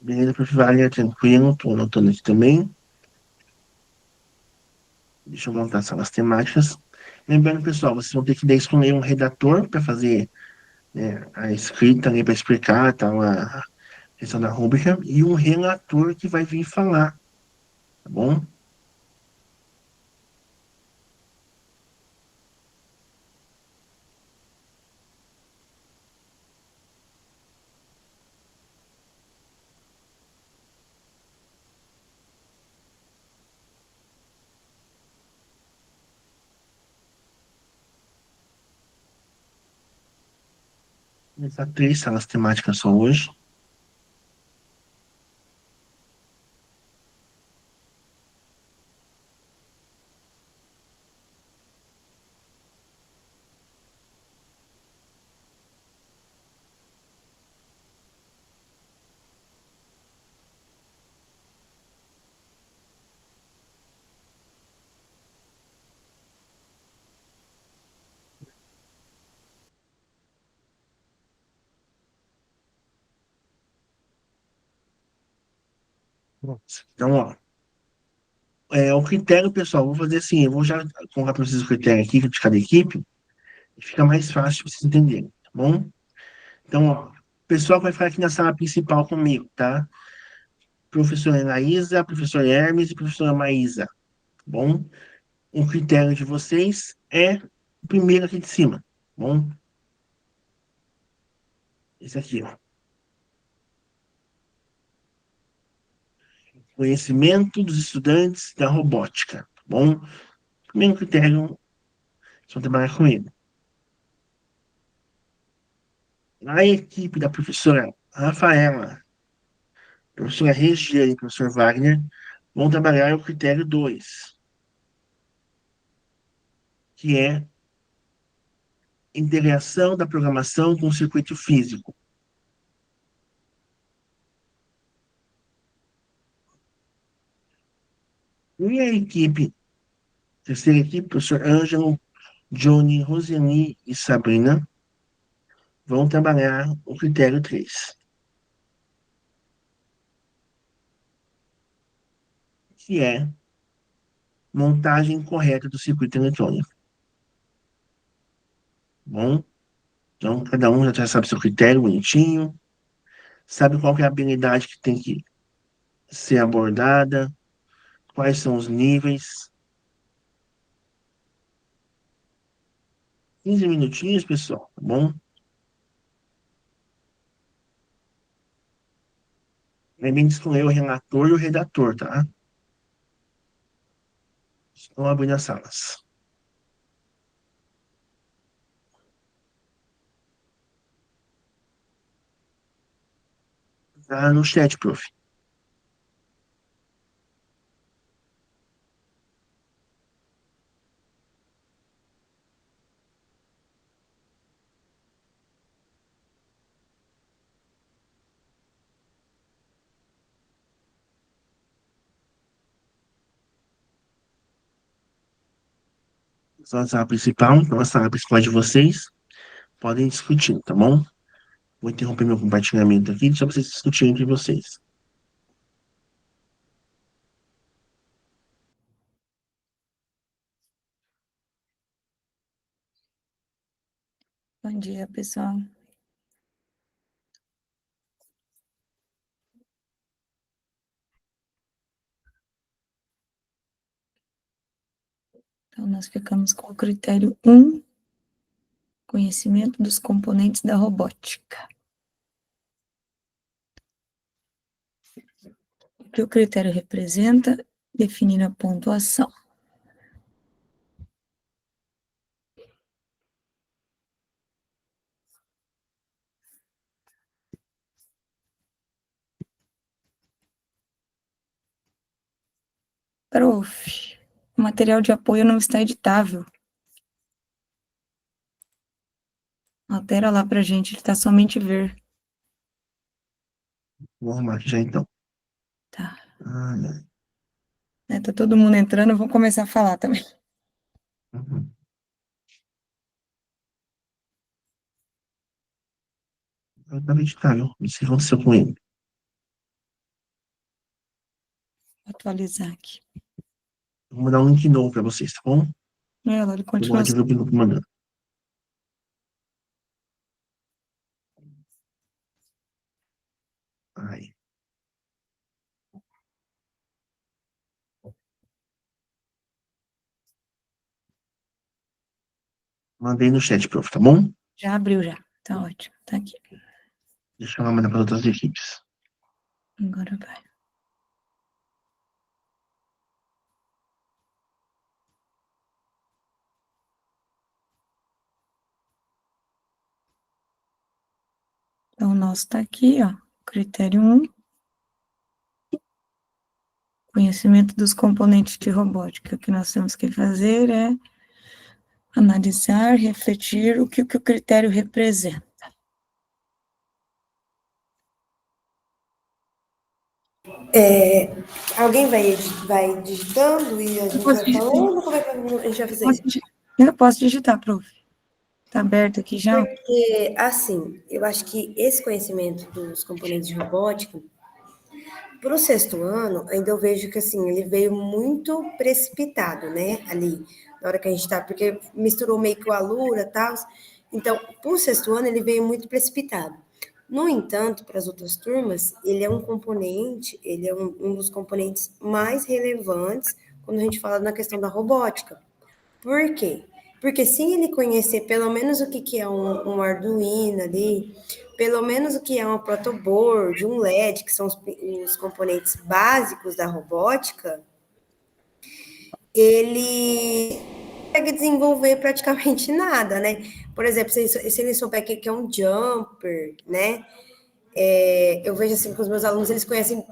Beleza, prof. Wagner, tranquilo, estou anotando aqui também. Deixa eu montar as salas temáticas. Lembrando, pessoal, vocês vão ter que daí escolher um redator para fazer, né, a escrita ali para explicar tal, a questão da rúbrica, e um relator que vai vir falar, tá bom? Começar 3 salas temáticas só hoje. Então, ó, o critério, pessoal, vou fazer assim, eu vou já colocar para vocês o critério aqui de cada equipe, e fica mais fácil para vocês entenderem, tá bom? Então, ó, o pessoal vai ficar aqui na sala principal comigo, tá? Professora Anaísa, professor Hermes e professora Maísa, tá bom? O critério de vocês é o primeiro aqui de cima, tá bom? Esse aqui, ó. Conhecimento dos estudantes da robótica, tá bom? Primeiro critério, vocês vão trabalhar com ele. A equipe da professora Rafaela, professora Regiane e professor Wagner vão trabalhar o critério 2, que é integração da programação com o circuito físico. E a equipe, terceira equipe, professor Ângelo, Johnny, Roseni e Sabrina, vão trabalhar o critério 3, que é montagem correta do circuito eletrônico. Bom, então cada um já sabe seu critério bonitinho, sabe qual que é a habilidade que tem que ser abordada, quais são os níveis. 15 minutinhos, pessoal, tá bom? Lembrem de escolher o relator e o redator, tá? Estão abrindo as salas. Tá no chat, prof. Essa é a sala principal, então a sala principal é de vocês. Podem discutir, tá bom? Vou interromper meu compartilhamento aqui, só para vocês discutirem entre vocês. Bom dia, pessoal. Então, nós ficamos com o critério 1, conhecimento dos componentes da robótica. O que o critério representa? Definir a pontuação. Prof, o material de apoio não está editável. Altera lá pra gente, ele tá somente ver. Vou arrumar aqui já então. Tá. Ai, ai. Tá todo mundo entrando, eu vou começar a falar também. Uhum. Eu acabei de estar, viu? Não sei o que aconteceu com ele. Vou atualizar aqui. Vou mandar um link novo pra vocês, tá bom? Ela, ele Eu continua. vou ver o que eu mandando. Ai. Mandei no chat, prof, tá bom? Já abriu já. Tá ótimo. Tá aqui. Deixa eu mandar para outras equipes. Agora vai. Então, o nosso tá aqui, ó. Critério 1. Conhecimento dos componentes de robótica. O que nós temos que fazer é analisar, refletir o que o critério representa. Alguém vai digitando e a gente vai falando? Como é que a gente vai fazer? Eu posso digitar, prof. Tá aberto aqui já? Porque, assim, eu acho que esse conhecimento dos componentes de robótica, para o sexto ano, ainda eu vejo que, assim, ele veio muito precipitado, né, ali, na hora que a gente está, porque misturou meio que o Alura e tal. Então, para o sexto ano, ele veio muito precipitado. No entanto, para as outras turmas, ele é um componente, ele é um dos componentes mais relevantes quando a gente fala na questão da robótica. Por quê? Porque se ele conhecer pelo menos o que é um Arduino ali, pelo menos o que é uma protoboard, um LED, que são os componentes básicos da robótica, ele consegue desenvolver praticamente nada, né? Por exemplo, se ele souber que é um jumper, né? Eu vejo assim, com os meus alunos, eles conhecem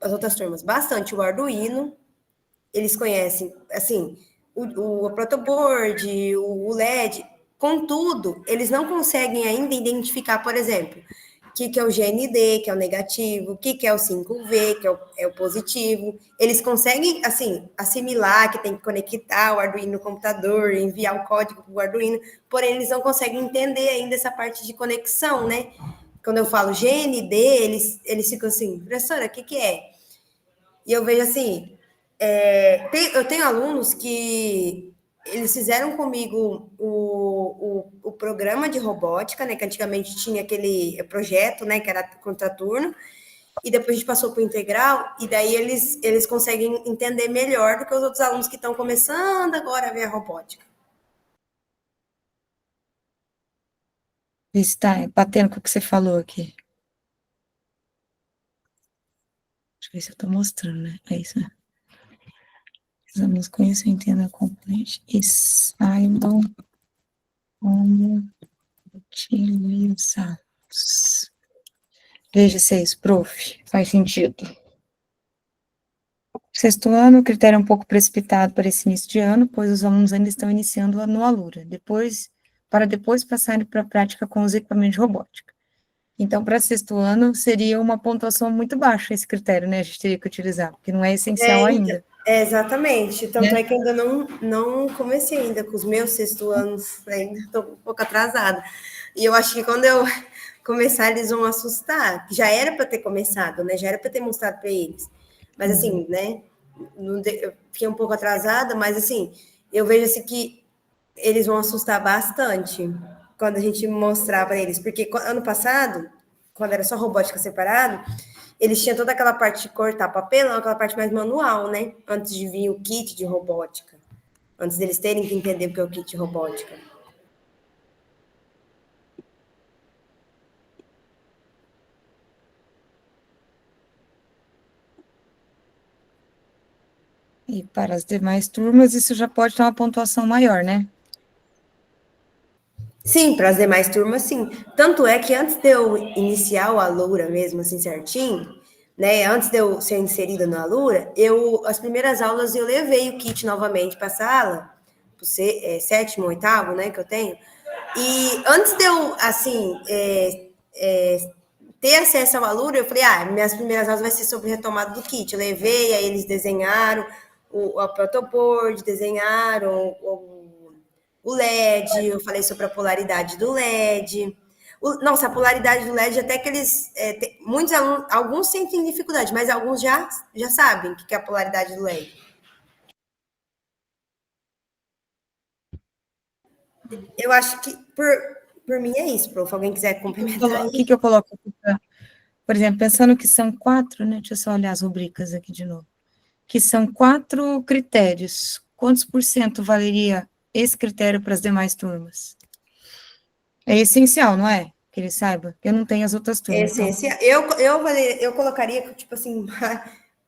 as outras turmas bastante o Arduino, eles conhecem, assim, o protoboard, o LED, contudo, eles não conseguem ainda identificar, por exemplo, o que é o GND, que é o negativo, o que é o 5V, que é o positivo. Eles conseguem, assim, assimilar que tem que conectar o Arduino no computador, enviar o código para o Arduino, porém, eles não conseguem entender ainda essa parte de conexão, né? Quando eu falo GND, eles ficam assim, professora, o que é? E eu vejo assim, eu tenho alunos que eles fizeram comigo o programa de robótica, né? Que antigamente tinha aquele projeto, né? Que era contraturno, e depois a gente passou para o integral, e daí eles conseguem entender melhor do que os outros alunos que estão começando agora a ver a robótica. Está batendo com o que você falou aqui. Deixa eu ver se eu estou mostrando, né? É isso, né? Precisamos conhecer, entender o componente e saibam como utilizá-los. Veja se é isso, prof. Faz sentido. Sexto ano, o critério é um pouco precipitado para esse início de ano, pois os alunos ainda estão iniciando no Alura, para depois passarem para a prática com os equipamentos de robótica. Então, para sexto ano, seria uma pontuação muito baixa esse critério, né? A gente teria que utilizar, porque não é essencial ainda. Exatamente. Tanto é que ainda não comecei ainda com os meus sexto anos, ainda estou um pouco atrasada. E eu acho que quando eu começar, eles vão assustar. Já era para ter começado, né? Já era para ter mostrado para eles. Mas assim, né? Eu fiquei um pouco atrasada, mas assim, eu vejo assim que eles vão assustar bastante quando a gente mostrar para eles. Porque ano passado, quando era só robótica separado, eles tinham toda aquela parte de cortar papelão, aquela parte mais manual, né? Antes de vir o kit de robótica. Antes deles terem que entender o que é o kit de robótica. E para as demais turmas, isso já pode ter uma pontuação maior, né? Sim, para as demais turmas, sim. Tanto é que antes de eu iniciar o Alura mesmo, assim, certinho, né? Antes de eu ser inserida no Alura, as primeiras aulas eu levei o kit novamente para a sala, sétimo, oitavo, né, que eu tenho, E antes de eu, assim, ter acesso ao Alura, eu falei, minhas primeiras aulas vai ser sobre retomada do kit. Eu levei, aí eles desenharam o protoboard, desenharam o LED, eu falei sobre a polaridade do LED. Nossa, a polaridade do LED, até que eles... muitos alunos, alguns sentem dificuldade, mas alguns já sabem o que é a polaridade do LED. Eu acho que, por mim, é isso, prof. Alguém quiser complementar. O que eu coloco aqui por exemplo, pensando que são 4, né? Deixa eu só olhar as rubricas aqui de novo. Que são 4 critérios. Quantos por cento valeria esse critério para as demais turmas? É essencial, não é? Que ele saiba. Eu não tenho as outras turmas. Essencial. Eu colocaria, tipo assim,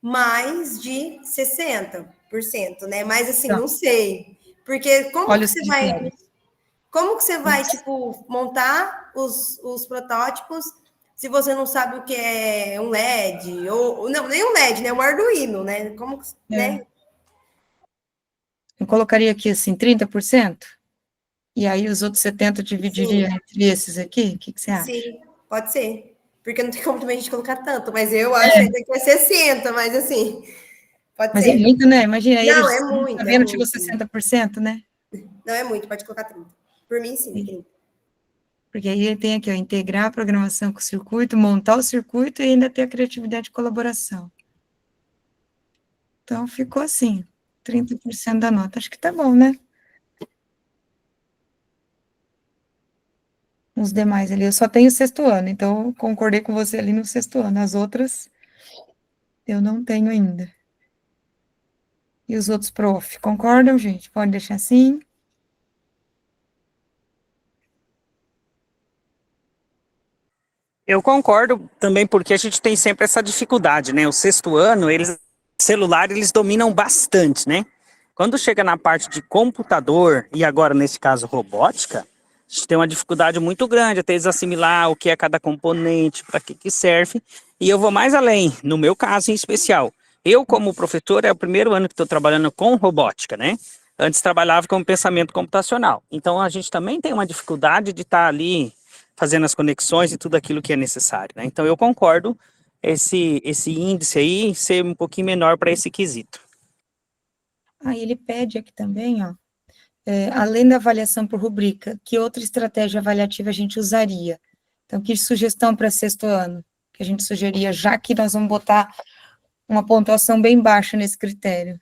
mais de 60%, né? Mas, assim, não sei. Porque como que você vai... Como que você vai, tipo, montar os protótipos se você não sabe o que é um LED? Ou não, nem um LED, né? Um Arduino, né? Como que, né? Eu colocaria aqui, assim, 30%? E aí os outros 70% dividiria entre esses aqui? O que você acha? Sim, pode ser. Porque não tem como também a gente colocar tanto, mas eu acho ainda que é 60%, mas assim, pode mas ser. É muito, né? Imagina, aí não, eles, é muito. tá vendo, chegou 60%, né? Não, é muito, pode colocar 30%. Por mim, sim, 30%. Porque aí ele tem aqui, ó, integrar a programação com o circuito, montar o circuito e ainda ter a criatividade de colaboração. Então, ficou assim, 30% da nota. Acho que tá bom, né? Os demais ali, eu só tenho o 6º ano, então eu concordei com você ali no 6º ano. As outras, eu não tenho ainda. E os outros, prof, concordam, gente? Pode deixar assim? Eu concordo também, porque a gente tem sempre essa dificuldade, né? O 6º ano, celular, eles dominam bastante, né? Quando chega na parte de computador, e agora nesse caso robótica, a gente tem uma dificuldade muito grande até eles assimilar o que é cada componente, para que serve. E eu vou mais além, no meu caso em especial. Eu, como professor, é o primeiro ano que estou trabalhando com robótica, né? Antes trabalhava com pensamento computacional. Então a gente também tem uma dificuldade de estar ali fazendo as conexões e tudo aquilo que é necessário, né? Então eu concordo esse índice aí ser um pouquinho menor para esse quesito. Aí ele pede aqui também, ó, além da avaliação por rubrica, que outra estratégia avaliativa a gente usaria? Então, que sugestão para 6º ano que a gente sugeria, já que nós vamos botar uma pontuação bem baixa nesse critério?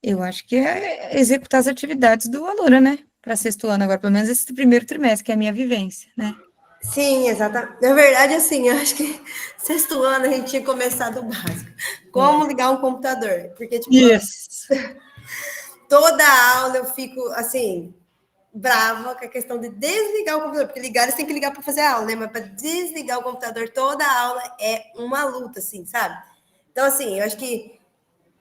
Eu acho que é executar as atividades do aluno, né? Para 6º ano, agora, pelo menos esse primeiro trimestre, que é a minha vivência, né? Sim, exatamente. Na verdade, assim, eu acho que 6º ano a gente tinha começado o básico. Como ligar um computador? Porque, tipo, toda aula eu fico, assim, brava com a questão de desligar o computador, porque ligar, eles têm que ligar para fazer a aula, né? Mas para desligar o computador, toda aula é uma luta, assim, sabe? Então, assim, eu acho que,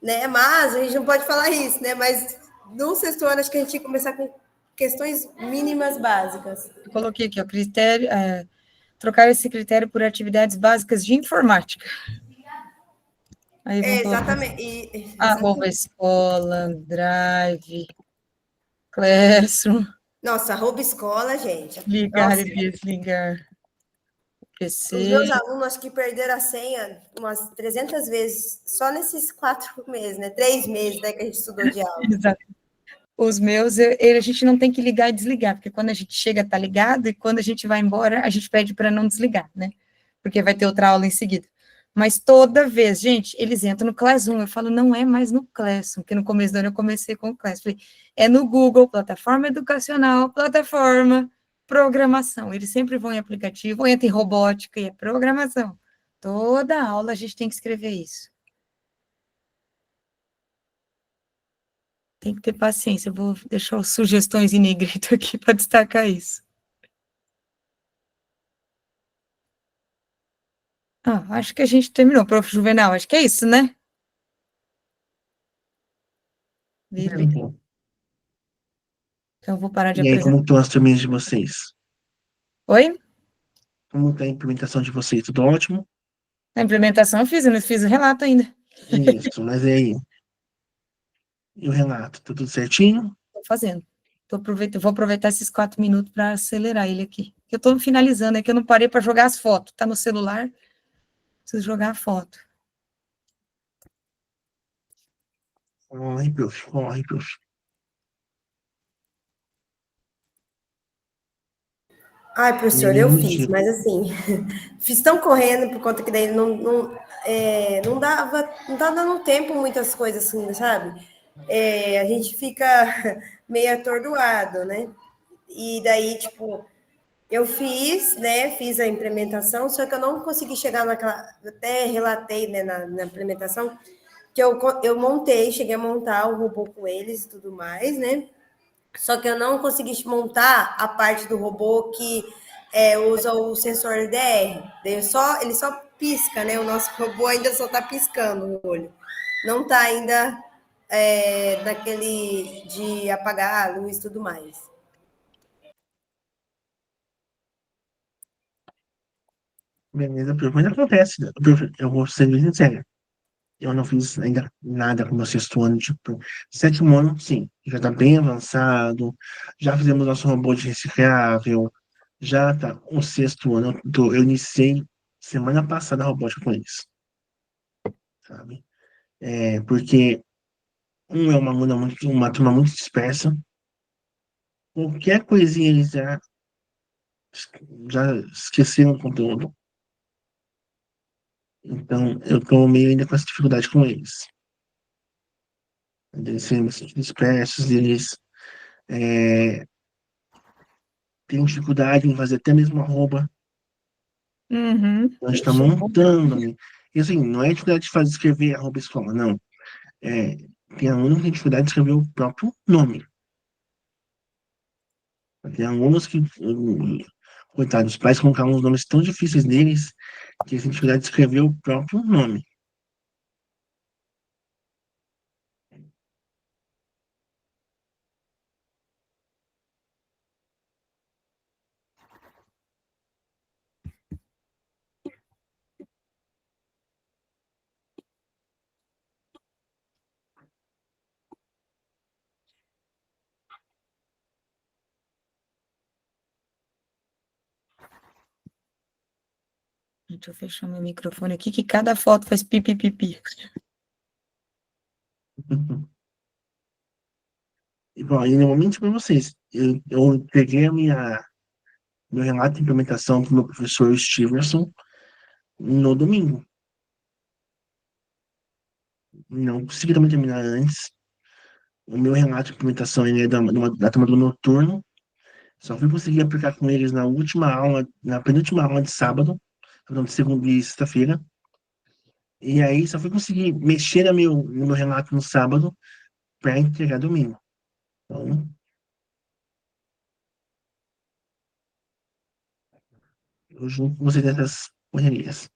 né, mas a gente não pode falar isso, né? Mas no 6º ano, acho que a gente tinha que começar com questões mínimas básicas. Eu coloquei aqui, ó, critério, trocar esse critério por atividades básicas de informática. Aí exatamente. Arroba escola, Drive, Classroom. Nossa, arroba escola, gente. Ligar e desligar. PC. Os meus alunos, acho que perderam a senha umas 300 vezes, só nesses 4 meses, né? 3 meses, né, que a gente estudou de aula. Exato. Os meus, a gente não tem que ligar e desligar, porque quando a gente chega, tá ligado, e quando a gente vai embora, a gente pede para não desligar, né? Porque vai ter outra aula em seguida. Mas toda vez, gente, eles entram no Classroom, eu falo, não é mais no Classroom, porque no começo do ano eu comecei com o Classroom. Falei, é no Google, plataforma educacional, plataforma, programação. Eles sempre vão em aplicativo, ou entram em robótica, e é programação. Toda aula a gente tem que escrever isso. Tem que ter paciência, eu vou deixar as sugestões em negrito aqui para destacar isso. Acho que a gente terminou, prof. Juvenal, acho que é isso, né? Então eu vou parar de E aí, apresentar. como estão as turminhas de vocês? Oi? Como está a implementação de vocês? Tudo ótimo? A implementação eu não fiz o relato ainda. Isso, mas e aí? E o Renato, tá tudo certinho? Estou fazendo. Vou aproveitar esses 4 minutos para acelerar ele aqui. Eu estou finalizando, é que eu não parei para jogar as fotos. Está no celular, preciso jogar a foto. Corre, prof, corre, prof. Ai, professor, eu fiz, mas assim, fiz tão correndo por conta que daí não tá dando tempo muitas coisas assim, sabe? A gente fica meio atordoado, né? E daí, tipo, eu fiz, né? Fiz a implementação, só que eu não consegui chegar naquela. Até relatei, né, na implementação, que eu montei, cheguei a montar o robô com eles e tudo mais, né? Só que eu não consegui montar a parte do robô que usa o sensor LDR. Ele só pisca, né? O nosso robô ainda só está piscando o olho. Não está ainda naquele de apagar a luz e tudo mais. Beleza, prof. Mas acontece, né? Prof, eu vou ser bem sincero. Eu não fiz ainda nada com o meu sexto ano, tipo, sétimo ano, sim, já tá bem avançado, já fizemos nosso robô de reciclável, já tá o sexto ano, eu iniciei semana passada a robótica com eles, sabe? Porque uma turma muito dispersa, qualquer coisinha eles já esqueceram o conteúdo, então eu tô meio ainda com essa dificuldade com eles. Eles serem bastante dispersos, eles é, têm dificuldade em fazer até mesmo arroba. Uhum. A gente está montando ali. E assim, não é dificuldade de fazer escrever arroba escola, não. Tem aluno que tem dificuldade de escrever o próprio nome. Tem alunos que, coitados, os pais colocaram uns nomes tão difíceis neles que eles têm dificuldade de escrever o próprio nome. Deixa eu fechar meu microfone aqui, que cada foto faz pipi. E, bom, e normalmente para vocês, eu peguei meu relato de implementação para o meu professor Stevenson no domingo. Não consegui também terminar antes. O meu relato de implementação ele é da turma do noturno. Só fui conseguir aplicar com eles na última aula, na penúltima aula de sábado, não, de segunda e sexta-feira. E aí só fui conseguir mexer no meu relato no sábado para entregar domingo. Então, eu junto com vocês dessas correrias.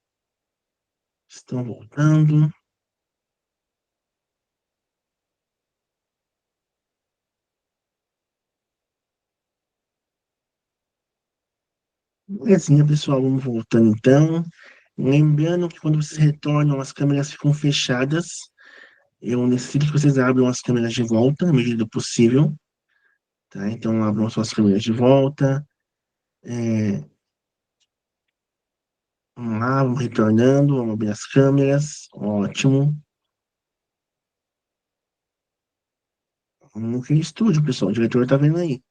Estão voltando. Belezinha, pessoal, vamos voltando então. Lembrando que quando vocês retornam, as câmeras ficam fechadas. Eu necessito que vocês abram as câmeras de volta, na medida do possível. Tá? Então, abram suas câmeras de volta. Vamos lá, vamos retornando, vamos abrir as câmeras. Ótimo. Vamos no estúdio, pessoal. O diretor tá vendo aí.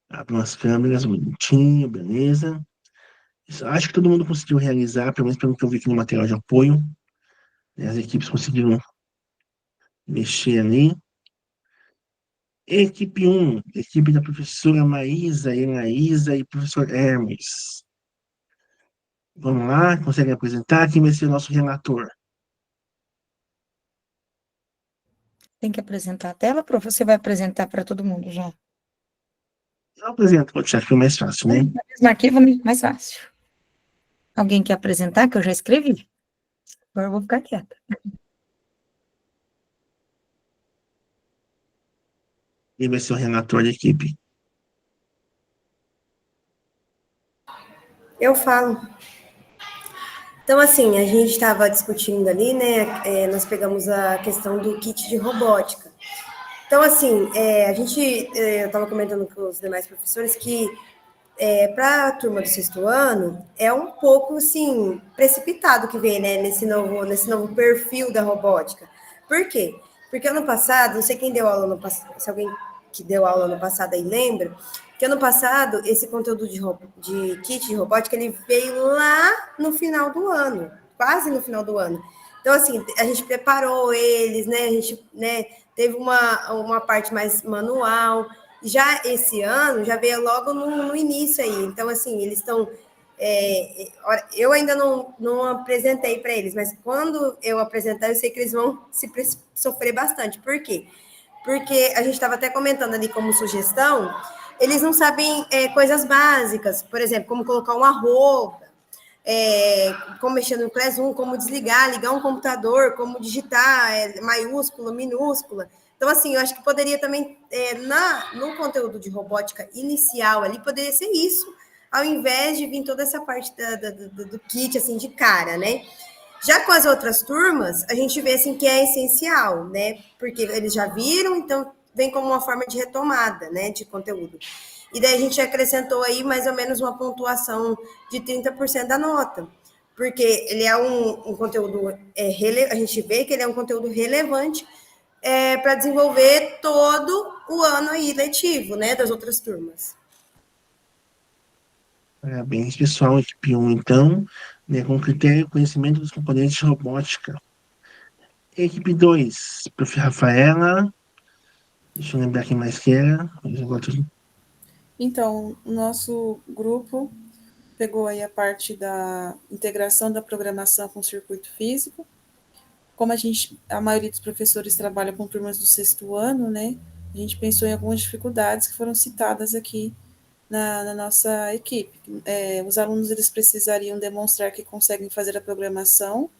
Abram as câmeras, bonitinho, beleza. Acho que todo mundo conseguiu realizar, pelo menos pelo que eu vi aqui no material de apoio. As equipes conseguiram mexer ali. Equipe 1, equipe da professora Maísa, Anaísa e professor Hermes. Vamos lá, conseguem apresentar? Quem vai ser o nosso relator? Tem que apresentar a tela, prof? Você vai apresentar para todo mundo já? Eu apresento, pode ser que foi mais fácil, né? No arquivo mais fácil. Alguém quer apresentar, que eu já escrevi? Agora eu vou ficar quieta. Quem vai ser o relator da equipe? Eu falo. Então, assim, a gente estava discutindo ali, né? Nós pegamos a questão do kit de robótica. Então, assim, eu estava comentando com os demais professores que para a turma do sexto ano, é um pouco, assim, precipitado que vem, né, nesse novo perfil da robótica. Por quê? Porque ano passado, não sei quem deu aula no passado, se alguém que deu aula no passado aí lembra, que ano passado, esse conteúdo de kit de robótica, ele veio lá no final do ano, quase no final do ano. Então, assim, a gente preparou eles, né, a gente, né, teve uma parte mais manual. Já esse ano, já veio logo no início aí. Então, assim, eles estão... eu ainda não apresentei para eles, mas quando eu apresentar, eu sei que eles vão sofrer bastante. Por quê? Porque a gente estava até comentando ali como sugestão, eles não sabem coisas básicas, por exemplo, como colocar um arroba, como mexer no Classroom, como desligar, ligar um computador, como digitar maiúscula, minúscula. Então, assim, eu acho que poderia também, no conteúdo de robótica inicial ali, poderia ser isso, ao invés de vir toda essa parte do kit, assim, de cara, né? Já com as outras turmas, a gente vê, assim, que é essencial, né? Porque eles já viram, então vem como uma forma de retomada, né, de conteúdo. E daí a gente acrescentou aí mais ou menos uma pontuação de 30% da nota, porque ele é um conteúdo, a gente vê que ele é um conteúdo relevante para desenvolver todo o ano aí letivo, né, das outras turmas. Parabéns, pessoal, equipe 1, então, né, com critério e conhecimento dos componentes de robótica. Equipe 2, prof. Rafaela, deixa eu lembrar quem mais que era. Então, o nosso grupo pegou aí a parte da integração da programação com o circuito físico. Como a maioria dos professores trabalha com turmas do sexto ano, né, a gente pensou em algumas dificuldades que foram citadas aqui na nossa equipe. Os alunos eles precisariam demonstrar que conseguem fazer a programação,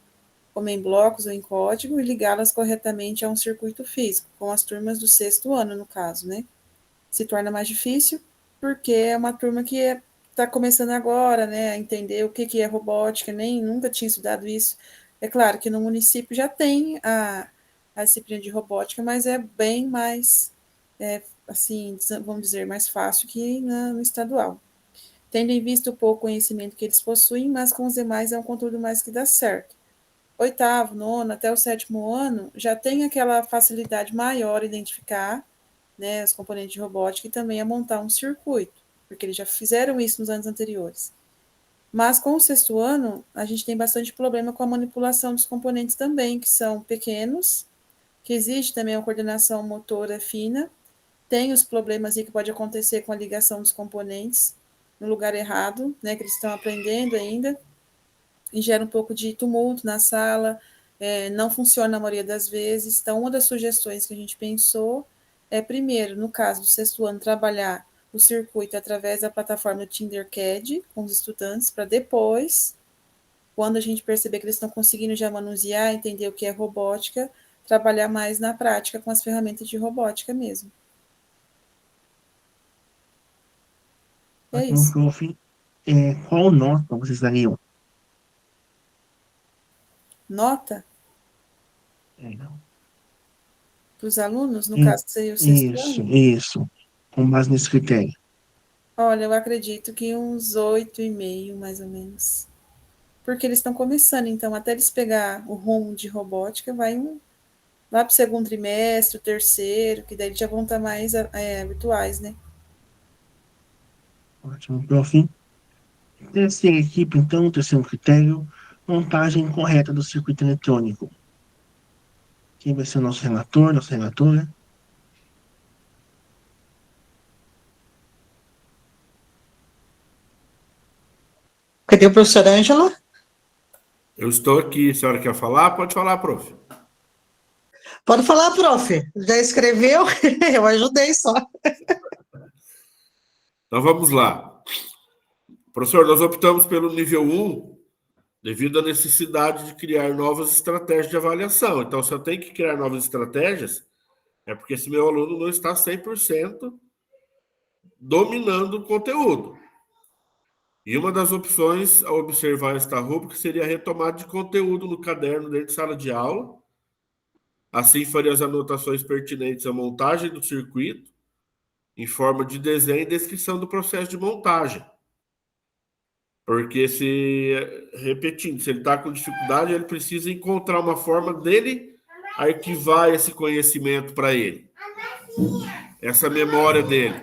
como em blocos ou em código, e ligá-las corretamente a um circuito físico, com as turmas do sexto ano, no caso, né. Se torna mais difícil, porque é uma turma que está começando agora, né, a entender o que é robótica, nunca tinha estudado isso. É claro que no município já tem a disciplina de robótica, mas é bem mais, assim, vamos dizer, mais fácil que no estadual. Tendo em vista o pouco conhecimento que eles possuem, mas com os demais é um conteúdo mais que dá certo. Oitavo, nono, até o sétimo ano, já tem aquela facilidade maior em identificar, né, os componentes de robótica e também a montar um circuito, porque eles já fizeram isso nos anos anteriores. Mas com o sexto ano, a gente tem bastante problema com a manipulação dos componentes também, que são pequenos, que exige também uma coordenação motora fina, tem os problemas aí que pode acontecer com a ligação dos componentes no lugar errado, né, que eles estão aprendendo ainda, e gera um pouco de tumulto na sala, não funciona na maioria das vezes. Então, uma das sugestões que a gente pensou primeiro, no caso do sexto ano, trabalhar o circuito através da plataforma Tinkercad com os estudantes, para depois, quando a gente perceber que eles estão conseguindo já manusear, entender o que é robótica, trabalhar mais na prática com as ferramentas de robótica mesmo. É isso. Prof, qual nota vocês dariam? Nota? Não. Para os alunos, no caso, seria o sexto ano? Isso. Com base nesse critério. Olha, eu acredito que uns 8,5, mais ou menos. Porque eles estão começando, então, até eles pegar o rumo de robótica, vai lá para o segundo trimestre, o terceiro, que daí eles já vão estar mais virtuais, né? Ótimo, prof. Terceira equipe, então, terceiro critério, montagem correta do circuito eletrônico. Quem vai ser o nosso relator, nossa relatora? Cadê o professor Ângelo? Eu estou aqui. A senhora quer falar? Pode falar, prof. Pode falar, prof. Já escreveu? Eu ajudei só. Então vamos lá. Professor, nós optamos pelo nível 1 devido à necessidade de criar novas estratégias de avaliação. Então, se eu tenho que criar novas estratégias, é porque esse meu aluno não está 100% dominando o conteúdo. E uma das opções a observar esta rúbrica seria a retomada de conteúdo no caderno dentro de sala de aula, Assim, faria as anotações pertinentes à montagem do circuito, em forma de desenho e descrição do processo de montagem. Porque repetindo, se ele está com dificuldade, ele precisa encontrar uma forma dele arquivar esse conhecimento para ele. Essa memória dele.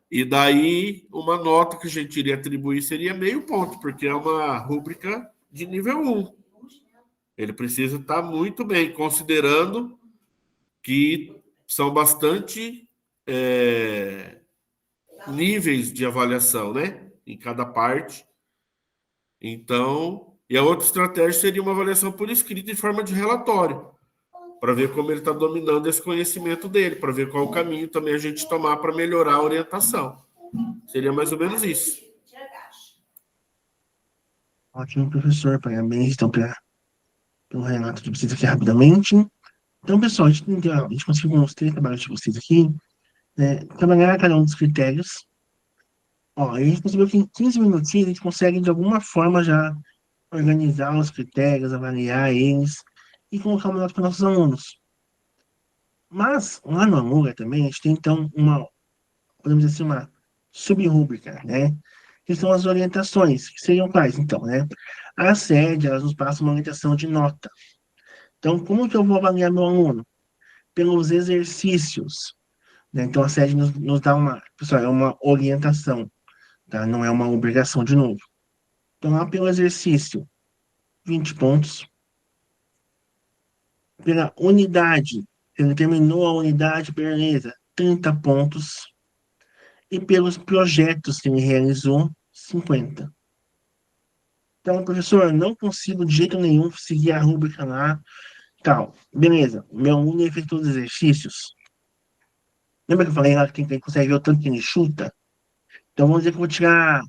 E daí, uma nota que a gente iria atribuir seria meio ponto, porque é uma rúbrica de nível 1. Ele precisa estar muito bem, considerando que são bastante níveis de avaliação, né? Em cada parte. Então, e a outra estratégia seria uma avaliação por escrito em forma de relatório, para ver como ele está dominando esse conhecimento dele, para ver qual o caminho também a gente tomar para melhorar a orientação. Seria mais ou menos isso. Ótimo, professor. Parabéns, então, pelo relato de vocês aqui rapidamente. Então, pessoal, a gente conseguiu uns 3 trabalhos de vocês aqui, né? Trabalhar cada um dos critérios. Ó, a gente percebeu que em 15 minutinhos a gente consegue, de alguma forma, já organizar os critérios, avaliar eles e colocar uma nota para nossos alunos. Mas, lá no Amura também, a gente tem, então, podemos dizer assim, uma subrúbrica, né? Que são as orientações, que seriam quais, então, né? A sede, elas nos passam uma orientação de nota. Então, como que eu vou avaliar meu aluno? Pelos exercícios, né? Então, a sede nos dá pessoal, é uma orientação, tá? Não é uma obrigação, de novo. Então, lá pelo exercício, 20 pontos. Pela unidade, ele terminou a unidade, beleza, 30 pontos. E pelos projetos que ele realizou, 50. Então, professor, não consigo de jeito nenhum seguir a rúbrica lá, tal. Beleza, meu aluno efetuou os exercícios. Lembra que eu falei lá que tem consegue ver o tanto que ele chuta? Então, vamos dizer que eu vou tirar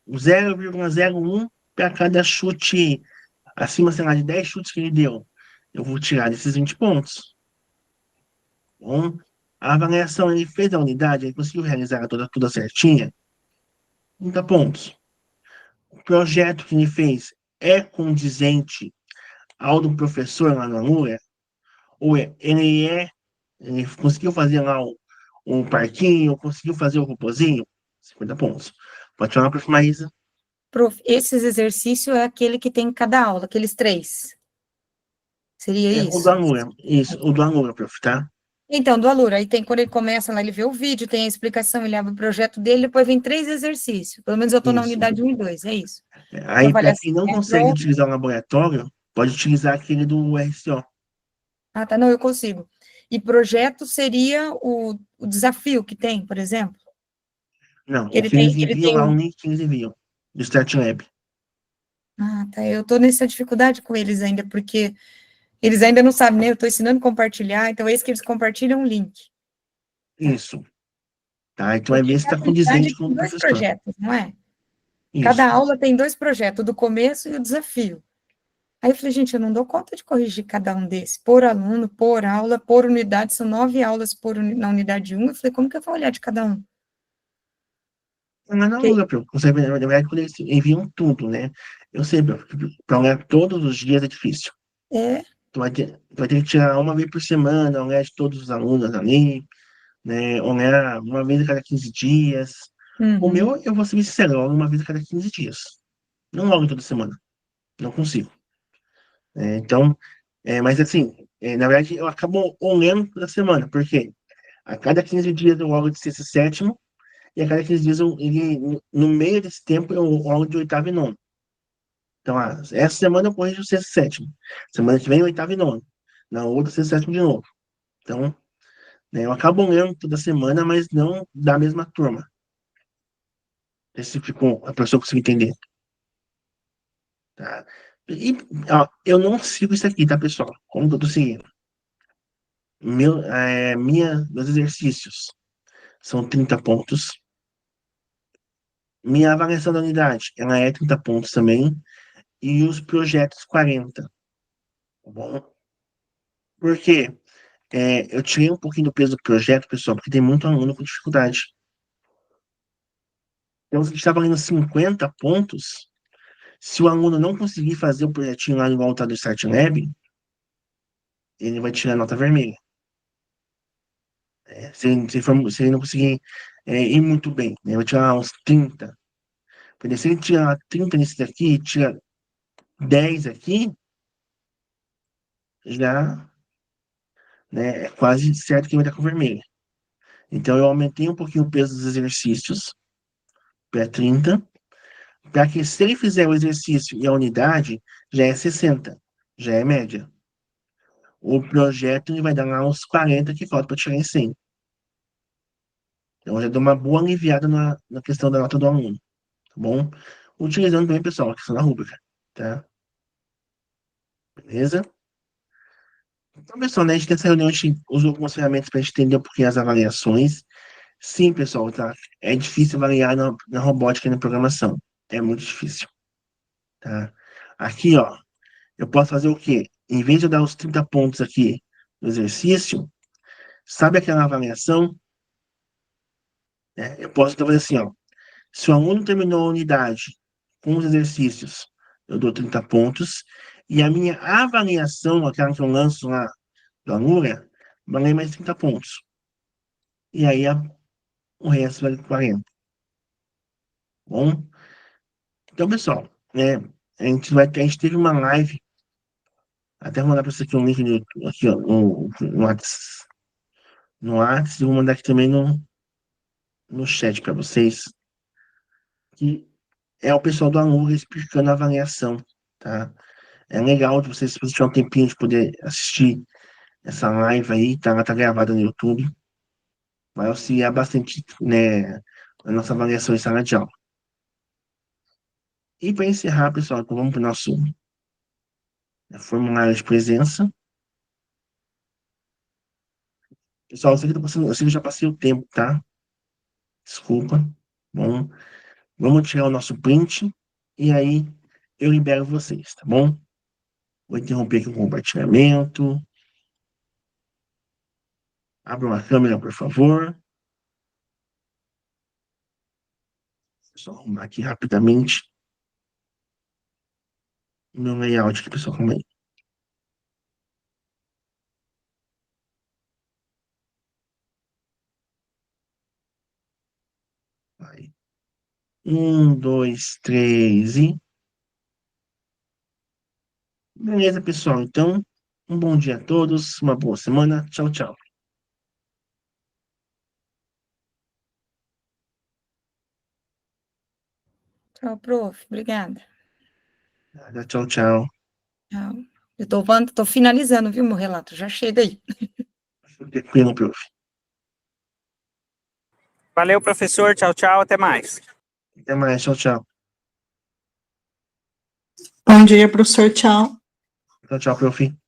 0,01 para cada chute, acima, sei lá, de 10 chutes que ele deu. Eu vou tirar desses 20 pontos. Bom, a avaliação, ele fez a unidade, ele conseguiu realizar toda certinha, 30 pontos. O projeto que ele fez é condizente ao do professor lá na Lua? Ou ele conseguiu fazer lá o parquinho, conseguiu fazer o robozinho? 50 pontos. Pode falar, prof. Maísa? Prof, esses exercícios é aquele que tem em cada aula, aqueles 3. Seria O isso? do Alura, isso, o do Alura, prof, tá? Então, do Alura, aí tem, quando ele começa lá, ele vê o vídeo, tem a explicação, ele abre o projeto dele, depois vem 3 exercícios. Pelo menos eu estou na Isso. unidade 1 e 2, é isso. Aí, para quem não Avaliação consegue utilizar o laboratório, pode utilizar aquele do RCO. Ah, tá, não, eu consigo. E projeto seria o desafio que tem, por exemplo? Não, Ele o que eles tem, ele enviam tem... lá, o link que eles enviam, do Start Lab. Ah, tá, eu tô nessa dificuldade com eles ainda, porque eles ainda não sabem, né? Eu tô ensinando a compartilhar, então é isso que eles compartilham um link. Isso. Tá, então vai ver se está condizente com o Tem 2 professor. projetos, não é? Isso. Cada aula tem 2 projetos, o do começo e o desafio. Aí eu falei, gente, eu não dou conta de corrigir cada um desses, por aluno, por aula, por unidade, são 9 aulas na unidade 1, eu falei, como que eu vou olhar de cada um? Não, você, na verdade, quando eles enviam tudo, né? Eu sei, para olhar todos os dias é difícil. É, Tu vai ter que tirar uma vez por semana, olhar de todos os alunos ali, né? Olhar uma vez a cada 15 dias. O meu, eu vou ser sincero, eu olho uma vez a cada 15 dias. Não olho toda semana. Não consigo. Então, mas assim, na verdade, eu acabo olhando toda semana, porque a cada 15 dias eu olho de sexto e sétimo, e a cada 15 dias, no meio desse tempo, eu olho de oitavo e nono. Então, essa semana eu corrijo o sexto e sétimo. Semana que vem, oitavo e nono. Na outra, sexto e sétimo de novo. Então, né, eu acabo olhando toda semana, mas não da mesma turma. Se ficou, a pessoa conseguiu entender. Tá? E, eu não sigo isso aqui, tá, pessoal? Como que eu tô seguindo? Meus exercícios são 30 pontos. Minha avaliação da unidade, ela é 30 pontos também. E os projetos, 40. Tá bom? Por quê? Eu tirei um pouquinho do peso do projeto, pessoal, porque tem muito aluno com dificuldade. Então, se a gente está valendo 50 pontos, Se o aluno não conseguir fazer o projetinho lá igual tá do Start Lab, ele vai tirar nota vermelha. Se ele não conseguir ir muito bem, né? Vai tirar uns 30. Porque se ele tirar 30 nesse daqui, tira 10 aqui, já, né, é quase certo que vai dar com vermelho. Então, eu aumentei um pouquinho o peso dos exercícios para 30, para que se ele fizer o exercício e a unidade, já é 60, já é média. O projeto ele vai dar lá uns 40 que falta para tirar em 100. Então, já deu uma boa aliviada na questão da nota do aluno, tá bom? Utilizando também, pessoal, a questão da rúbrica, tá? Beleza? Então, pessoal, né, a gente nessa reunião a gente usou algumas ferramentas para a gente entender um pouquinho as avaliações. Sim, pessoal, tá? É difícil avaliar na robótica e na programação. É muito difícil, tá? Aqui, ó, eu posso fazer o quê? Em vez de eu dar os 30 pontos aqui no exercício, sabe aquela avaliação? Eu posso então fazer assim, ó. Se o aluno terminou a unidade com os exercícios, eu dou 30 pontos. E a minha avaliação, aquela que eu lanço lá do Anura, valeu mais 30 pontos. E aí o resto vale 40. Bom? Então, pessoal, a gente teve uma live. Até vou mandar para você aqui um link aqui, ó, no WhatsApp. No WhatsApp, vou mandar aqui também no chat para vocês. Que é o pessoal do Anura explicando a avaliação, tá? É legal de vocês, se vocês tiverem um tempinho de poder assistir essa live aí, tá? Ela tá gravada no YouTube. Vai auxiliar bastante, né, a nossa avaliação em sala de aula. E para encerrar, pessoal, então vamos para o nosso formulário de presença. Pessoal, eu sei que eu já passei o tempo, tá? Desculpa. Bom, vamos tirar o nosso print e aí eu libero vocês, tá bom? Vou interromper aqui o compartilhamento. Abra uma câmera, por favor. Só arrumar aqui rapidamente o meu layout aqui, pessoal. Calma aí. Vai. 1, 2, 3 e... Beleza, pessoal. Então, um bom dia a todos, uma boa semana. Tchau, tchau. Tchau, prof. Obrigada. Tchau, tchau. Tchau. Eu tô finalizando, viu, meu relato? Já chega aí. Tranquilo, prof. Valeu, professor. Tchau, tchau. Até mais. Até mais. Tchau, tchau. Bom dia, professor. Tchau. Tchau, tchau, prof.